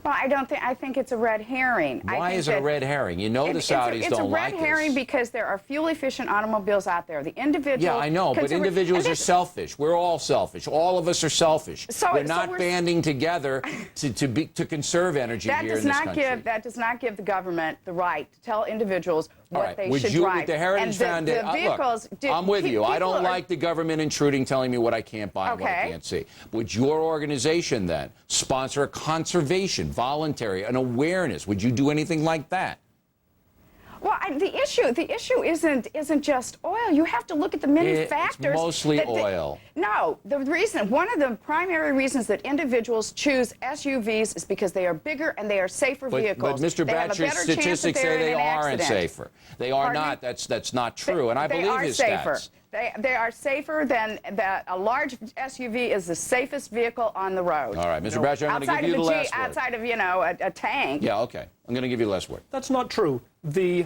Well, I think it's a red herring. Why is it a red herring? You know the Saudis don't like this. It's a red herring because there are fuel-efficient automobiles out there. The individual... Yeah, I know, but individuals are selfish. We're all selfish. All of us are selfish. We're not banding together to conserve energy here in this country. That does not give the government the right to tell individuals what they should drive. Would the Heritage Foundation... Look, I'm with you. I don't like the government intruding, telling me what I can't buy and what I can't see. Would your organization then sponsor a conservation, voluntary, an awareness? Would you do anything like that? Well, the issue isn't just oil. You have to look at the many factors. It's mostly oil. No, one of the primary reasons that individuals choose SUVs is because they are bigger and they are safer vehicles. But Mr. Batcher's statistics say they aren't safer. They are not. That's not true, and I believe his stats. They are safer than that. A large SUV is the safest vehicle on the road. All right, Mr. Bratcher, I'm going to give you the last word. Outside of, you know, a tank. Yeah, okay. I'm going to give you the last word. That's not true. The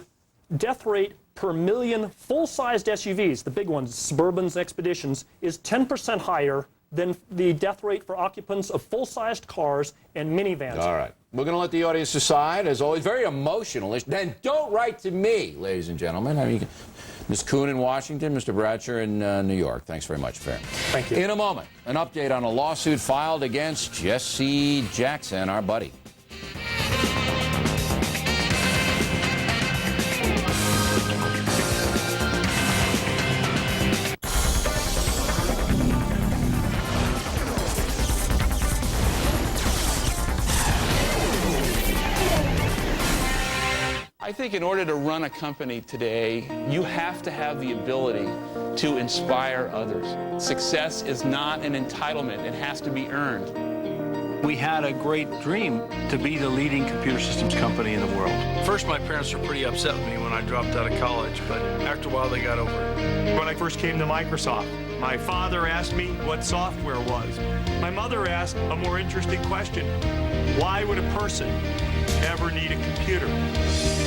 death rate per million full-sized SUVs, the big ones, Suburbans, Expeditions, is 10% higher than the death rate for occupants of full-sized cars and minivans. All right. We're going to let the audience decide. As always, very emotional. Then don't write to me, ladies and gentlemen. I mean, Ms. Kuhn in Washington, Mr. Bratcher in New York. Thanks very much, Fair. Thank you. In a moment, an update on a lawsuit filed against Jesse Jackson, our buddy. I think in order to run a company today, you have to have the ability to inspire others. Success is not an entitlement. It has to be earned. We had a great dream to be the leading computer systems company in the world. First, my parents were pretty upset with me when I dropped out of college, but after a while, they got over it. When I first came to Microsoft, my father asked me what software was. My mother asked a more interesting question. Why would a person ever need a computer?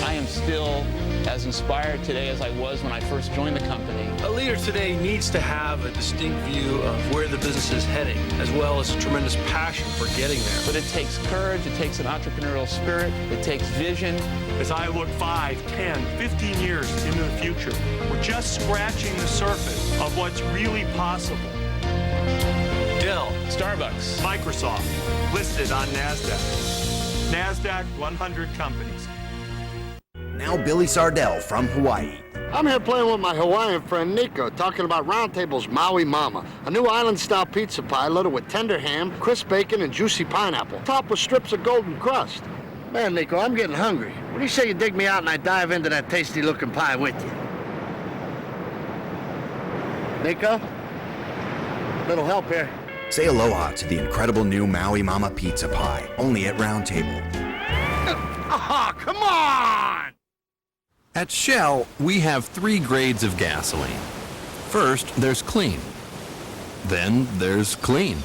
I am still as inspired today as I was when I first joined the company. A leader today needs to have a distinct view of where the business is heading, as well as a tremendous passion for getting there. But it takes courage, it takes an entrepreneurial spirit, it takes vision. As I look 5, 10, 15 years into the future, we're just scratching the surface of what's really possible. Dell, Starbucks, Microsoft, listed on NASDAQ. NASDAQ 100 companies. Now Billy Sardell from Hawaii. I'm here playing with my Hawaiian friend Nico, talking about Round Table's Maui Mama, a new island-style pizza pie loaded with tender ham, crisp bacon, and juicy pineapple, topped with strips of golden crust. Man, Nico, I'm getting hungry. What do you say you dig me out and I dive into that tasty-looking pie with you? Nico? Little help here. Say aloha to the incredible new Maui Mama pizza pie, only at Round Table. Ah, come on! At Shell, we have 3 grades of gasoline. First, there's clean. Then there's clean.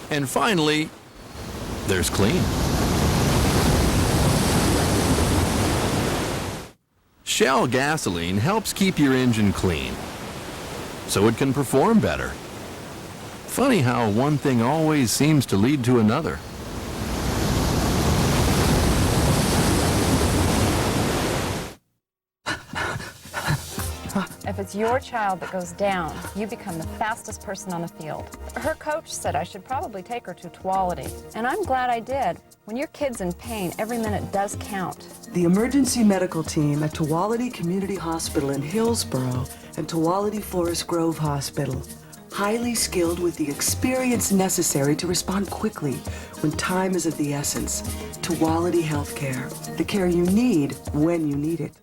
And finally, there's clean. Shell gasoline helps keep your engine clean, so it can perform better. Funny how one thing always seems to lead to another. If it's your child that goes down, you become the fastest person on the field. Her coach said I should probably take her to Tuality, and I'm glad I did. When your kid's in pain, every minute does count. The emergency medical team at Tuality Community Hospital in Hillsborough and Tuality Forest Grove Hospital. Highly skilled with the experience necessary to respond quickly when time is of the essence. Tuality Healthcare, the care you need when you need it.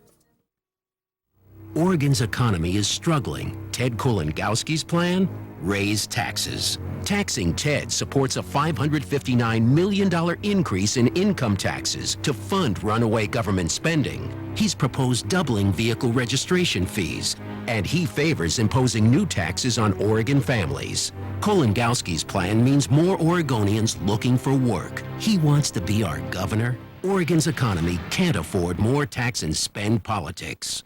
Oregon's economy is struggling. Ted Kulongowski's plan? Raise taxes. Taxing Ted supports a $559 million increase in income taxes to fund runaway government spending. He's proposed doubling vehicle registration fees, and he favors imposing new taxes on Oregon families. Kulongowski's plan means more Oregonians looking for work. He wants to be our governor. Oregon's economy can't afford more tax and spend politics.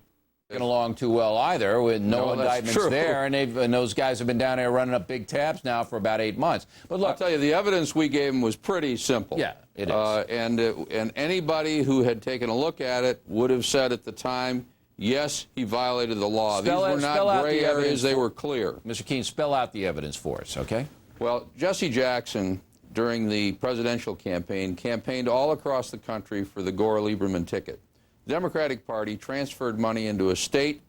Along too well either, with no that's indictments true. there, and those guys have been down there running up big tabs now for about 8 months. But look, I'll tell you, the evidence we gave him was pretty simple. Yeah, it is. And anybody who had taken a look at it would have said at the time, yes, he violated the law. These were not gray areas; they were clear. Mr. Keene, spell out the evidence for us, okay? Well, Jesse Jackson, during the presidential campaign, campaigned all across the country for the Gore-Lieberman ticket. The Democratic Party transferred money into a state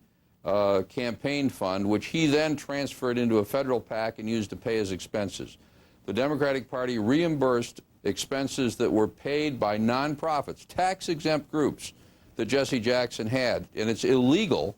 campaign fund, which he then transferred into a federal PAC and used to pay his expenses. The Democratic Party reimbursed expenses that were paid by nonprofits, tax-exempt groups that Jesse Jackson had, and it's illegal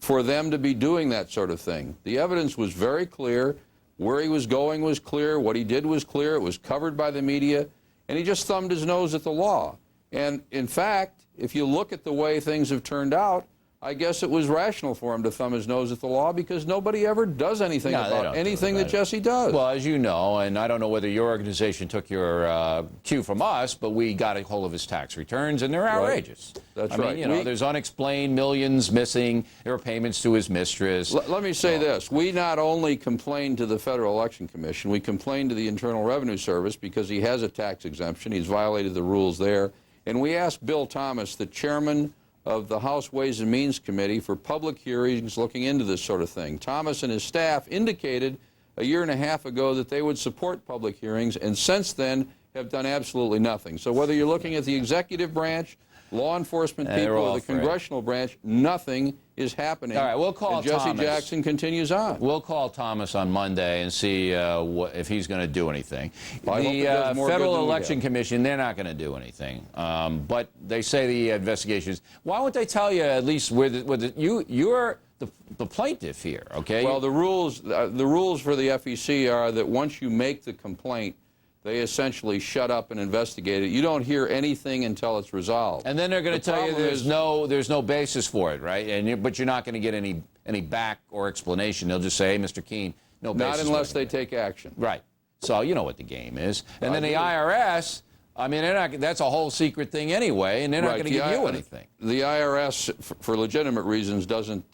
for them to be doing that sort of thing. The evidence was very clear. Where he was going was clear. What he did was clear. It was covered by the media, and he just thumbed his nose at the law. And in fact, if you look at the way things have turned out, I guess it was rational for him to thumb his nose at the law because nobody ever does anything about anything that Jesse does. Well, as you know, and I don't know whether your organization took your cue from us, but we got a hold of his tax returns, and they're outrageous. That's I right. mean, you know, there's unexplained millions missing. There are payments to his mistress. Let me say this. We not only complained to the Federal Election Commission, we complained to the Internal Revenue Service because he has a tax exemption. He's violated the rules there. And we asked Bill Thomas, the chairman of the House Ways and Means Committee, for public hearings looking into this sort of thing. Thomas and his staff indicated a year and a half ago that they would support public hearings, and since then have done absolutely nothing. So whether you're looking at the executive branch, law enforcement people, or the congressional branch, nothing is happening. All right, we'll call and Jesse Thomas. Jackson continues on. We'll call Thomas on Monday and see if he's going to do anything. Well, I hope he does The more good Federal than we Election have. Commission, they're not going to do anything. But they say the investigations. Why won't they tell you at least you're the plaintiff here? Okay. Well, the rules for the FEC are that once you make the complaint, they essentially shut up and investigate it. You don't hear anything until it's resolved. And then they're going to tell you there's no basis for it, right? But you're not going to get any back or explanation. They'll just say, hey, Mr. Keene, no basis. Not unless they take action. Right. So you know what the game is. And then the IRS, I mean, they're not. That's a whole secret thing anyway, and they're not going to give you anything. The IRS, for legitimate reasons, doesn't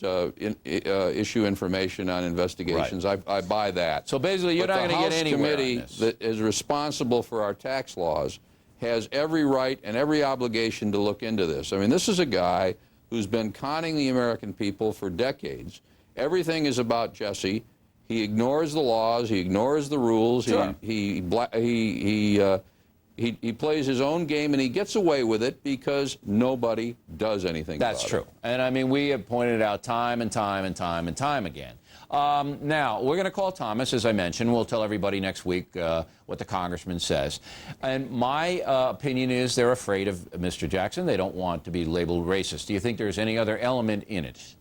issue information on investigations. Right. I buy that. So basically, you're not going to get anywhere on the House Committee that is responsible for our tax laws has every right and every obligation to look into this. I mean, this is a guy who's been conning the American people for decades. Everything is about Jesse. He ignores the laws. He ignores the rules. Sure. He plays his own game, and he gets away with it because nobody does anything about it. That's true. And I mean, we have pointed out time and time and time and time again. Now, we're going to call Thomas, as I mentioned. We'll tell everybody next week what the congressman says. And my opinion is they're afraid of Mr. Jackson. They don't want to be labeled racist. Do you think there's any other element in it?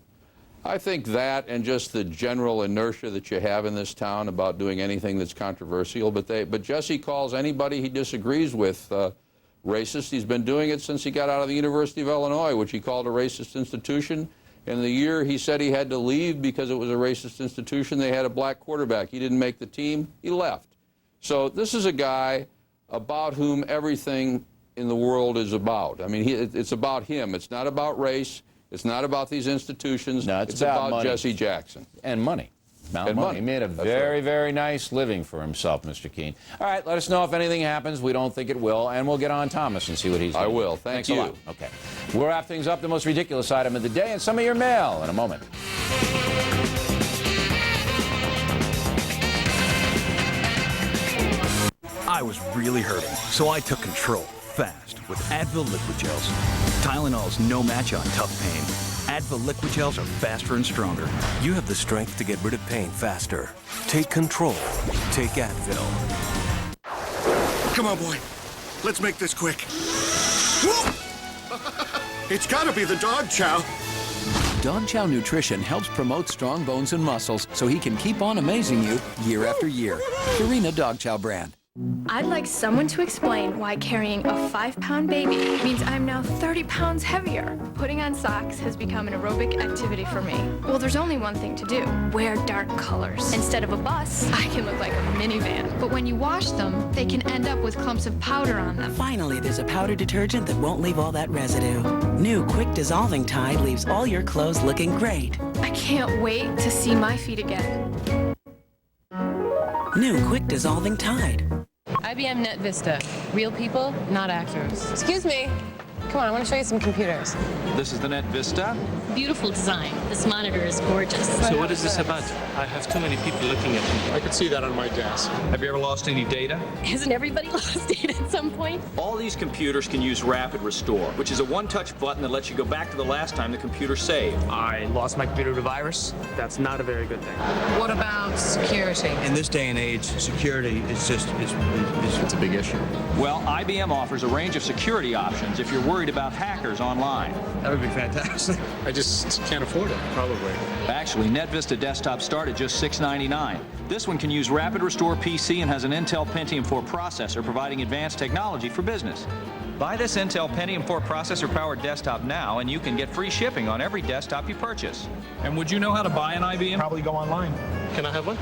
I think that and just the general inertia that you have in this town about doing anything that's controversial. But Jesse calls anybody he disagrees with racist. He's been doing it since he got out of the University of Illinois, which he called a racist institution. And the year he said he had to leave because it was a racist institution, they had a black quarterback. He didn't make the team. He left. So this is a guy about whom everything in the world is about. I mean, it's about him. It's not about race. It's not about these institutions. No, it's about money. Jesse Jackson. And money. And money. He made a very, very nice living for himself, Mr. Keene. All right, let us know if anything happens. We don't think it will, and we'll get on Thomas and see what he's doing. I will. Thanks you. a lot. Okay. We'll wrap things up. The most ridiculous item of the day and some of your mail in a moment. I was really hurting, so I took control fast with Advil Liquid Gels. Tylenol's no match on tough pain. Advil Liquid Gels are faster and stronger. You have the strength to get rid of pain faster. Take control. Take Advil. Come on, boy. Let's make this quick. It's gotta be the dog chow. Dog Chow Nutrition helps promote strong bones and muscles so he can keep on amazing you year after year. Purina Dog Chow brand. I'd like someone to explain why carrying a 5-pound baby means I'm now 30 pounds heavier. Putting on socks has become an aerobic activity for me. Well, there's only one thing to do. Wear dark colors. Instead of a bus, I can look like a minivan. But when you wash them, they can end up with clumps of powder on them. Finally, there's a powder detergent that won't leave all that residue. New Quick Dissolving Tide leaves all your clothes looking great. I can't wait to see my feet again. New Quick Dissolving Tide. IBM Net Vista. Real people, not actors. Excuse me. Come on, I want to show you some computers. This is the Net Vista. Beautiful design. This monitor is gorgeous. So what is this about? I have too many people looking at me. I could see that on my desk. Have you ever lost any data? Hasn't everybody lost data at some point? All these computers can use Rapid Restore, which is a one-touch button that lets you go back to the last time the computer saved. I lost my computer to virus. That's not a very good thing. What about security? In this day and age, security is just it's a big issue. Well, IBM offers a range of security options if you're worried about hackers online. That would be fantastic. I just can't afford it, probably. Actually, NetVista Desktop start at just $699. This one can use Rapid Restore PC and has an Intel Pentium 4 processor, providing advanced technology for business. Buy this Intel Pentium 4 processor-powered desktop now, and you can get free shipping on every desktop you purchase. And would you know how to buy an IBM? Probably go online. Can I have one?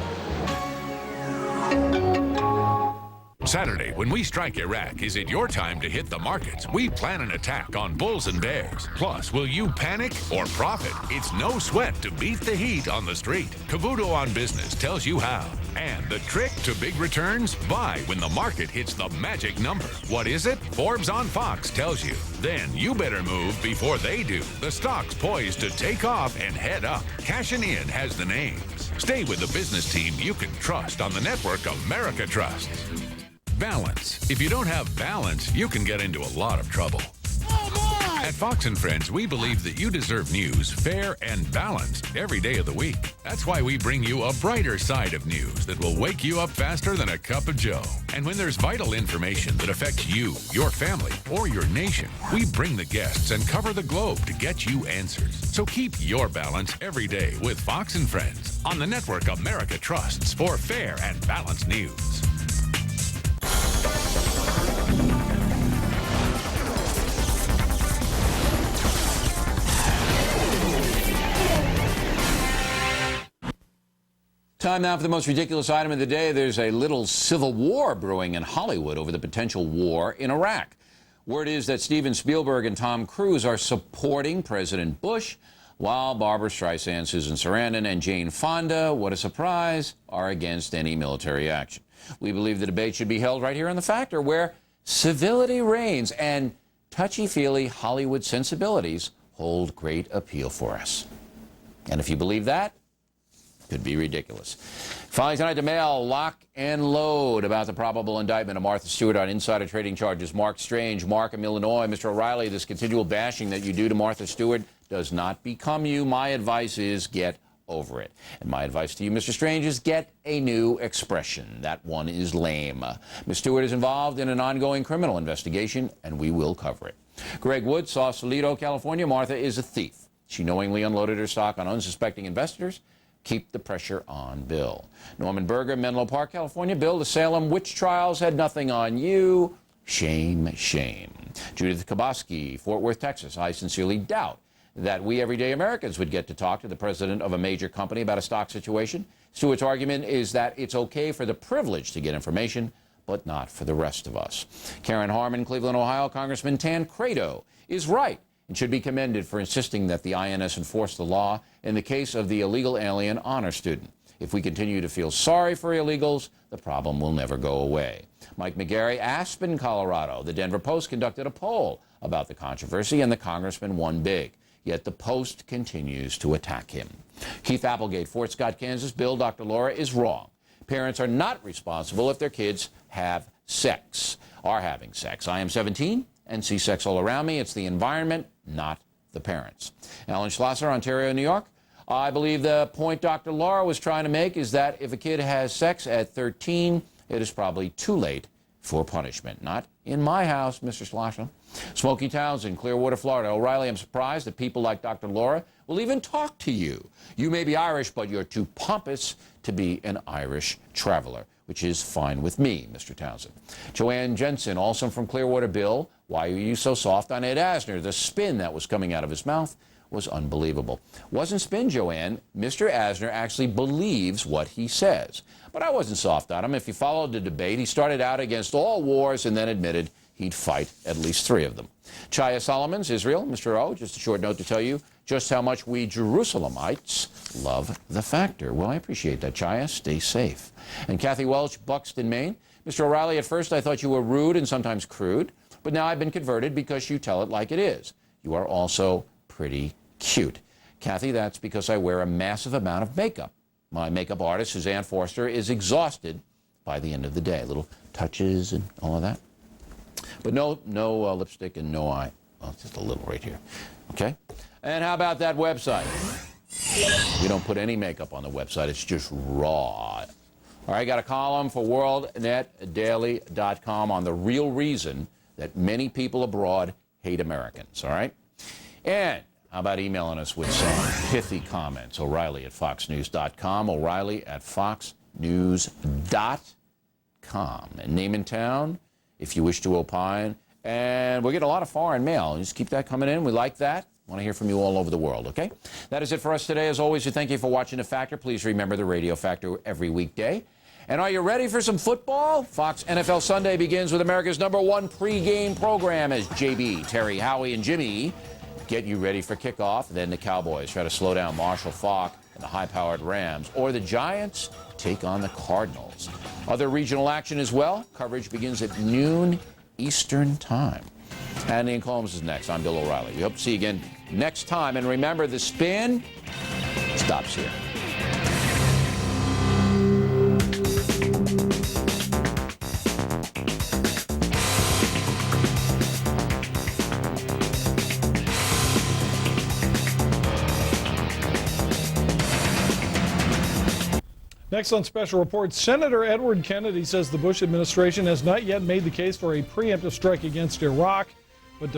Saturday, when we strike Iraq, is it your time to hit the markets? We plan an attack on bulls and bears. Plus, will you panic or profit? It's no sweat to beat the heat on the street. Cavuto on Business tells you how. And the trick to big returns? Buy when the market hits the magic number. What is it? Forbes on Fox tells you. Then you better move before they do. The stock's poised to take off and head up. Cashin' In has the names. Stay with the business team you can trust on the network America Trusts. Balance. If you don't have balance, you can get into a lot of trouble. At Fox & Friends, we believe that you deserve news fair and balanced every day of the week. That's why we bring you a brighter side of news that will wake you up faster than a cup of joe. And when there's vital information that affects you, your family, or your nation, we bring the guests and cover the globe to get you answers. So keep your balance every day with Fox & Friends on the network America trusts for fair and balanced news. Time now for the most ridiculous item of the day. There's a little civil war brewing in Hollywood over the potential war in Iraq. Word is that Steven Spielberg and Tom Cruise are supporting President Bush, while Barbara Streisand, Susan Sarandon, and Jane Fonda, what a surprise, are against any military action. We believe the debate should be held right here on The Factor, where civility reigns and touchy-feely Hollywood sensibilities hold great appeal for us. And if you believe that, could be ridiculous. Finally tonight, the Mail, lock and load about the probable indictment of Martha Stewart on insider trading charges. Mark Strange, Markham, Illinois. Mr. O'Reilly, this continual bashing that you do to Martha Stewart does not become you. My advice is get over it. And my advice to you, Mr. Strange, is get a new expression. That one is lame. Ms. Stewart is involved in an ongoing criminal investigation, and we will cover it. Greg Wood, Sausalito, California. Martha is a thief. She knowingly unloaded her stock on unsuspecting investors. Keep the pressure on Bill. Norman Berger, Menlo Park, California. Bill, the Salem witch trials had nothing on you. Shame, shame. Judith Kaboski, Fort Worth, Texas. I sincerely doubt that we everyday Americans would get to talk to the president of a major company about a stock situation. Stewart's argument is that it's okay for the privileged to get information, but not for the rest of us. Karen Harmon, Cleveland, Ohio. Congressman Tancredo is right and should be commended for insisting that the INS enforce the law in the case of the illegal alien honor student. If we continue to feel sorry for illegals, the problem will never go away. Mike McGarry, Aspen, Colorado. The Denver Post conducted a poll about the controversy, and the congressman won big. Yet the Post continues to attack him. Keith Applegate, Fort Scott, Kansas. Bill, Dr. Laura is wrong. Parents are not responsible if their kids have sex, are having sex. I am 17 and see sex all around me. It's the environment, not the parents. Alan Schlosser, Ontario, New York. I believe the point Dr. Laura was trying to make is that if a kid has sex at 13, it is probably too late for punishment. Not in my house, Mr. Schlosser. Smoky Townsend, Clearwater, Florida. O'Reilly, I'm surprised that people like Dr. Laura will even talk to you. You may be Irish, but you're too pompous to be an Irish traveler, which is fine with me, Mr. Townsend. Joanne Jensen, also from Clearwater. Bill, why are you so soft on Ed Asner? The spin that was coming out of his mouth was unbelievable. Wasn't spin, Joanne. Mr. Asner actually believes what he says. But I wasn't soft on him. If you followed the debate, he started out against all wars and then admitted he'd fight at least 3 of them. Chaya Solomons, Israel. Mr. O, just a short note to tell you just how much we Jerusalemites love The Factor. Well, I appreciate that, Chaya. Stay safe. And Kathy Welch, Buxton, Maine. Mr. O'Reilly, at first I thought you were rude and sometimes crude, but now I've been converted because you tell it like it is. You are also pretty cute. Kathy, that's because I wear a massive amount of makeup. My makeup artist, Suzanne Forster, is exhausted by the end of the day. Little touches and all of that. But no lipstick and no eye. Well, just a little right here. Okay? And how about that website? We don't put any makeup on the website. It's just raw. All right, got a column for WorldNetDaily.com on the real reason that many people abroad hate Americans, all right? And How about emailing us with some pithy comments? O'Reilly at foxnews.com. O'Reilly at foxnews.com. And name and town if you wish to opine. And we'll get a lot of foreign mail. Just keep that coming in. We like that. Want to hear from you all over the world, okay? That is it for us today. As always, we thank you for watching The Factor. Please remember the Radio Factor every weekday. And are you ready for some football? Fox NFL Sunday begins with America's #1 pregame program as JB, Terry, Howie, and Jimmy get you ready for kickoff. Then the Cowboys try to slow down Marshall Faulk and the high-powered Rams. Or the Giants take on the Cardinals. Other regional action as well. Coverage begins at noon Eastern Time. And Ian Combs is next. I'm Bill O'Reilly. We hope to see you again next time. And remember, the spin stops here. Next on Special Report, Senator Edward Kennedy says the Bush administration has not yet made the case for a preemptive strike against Iraq, but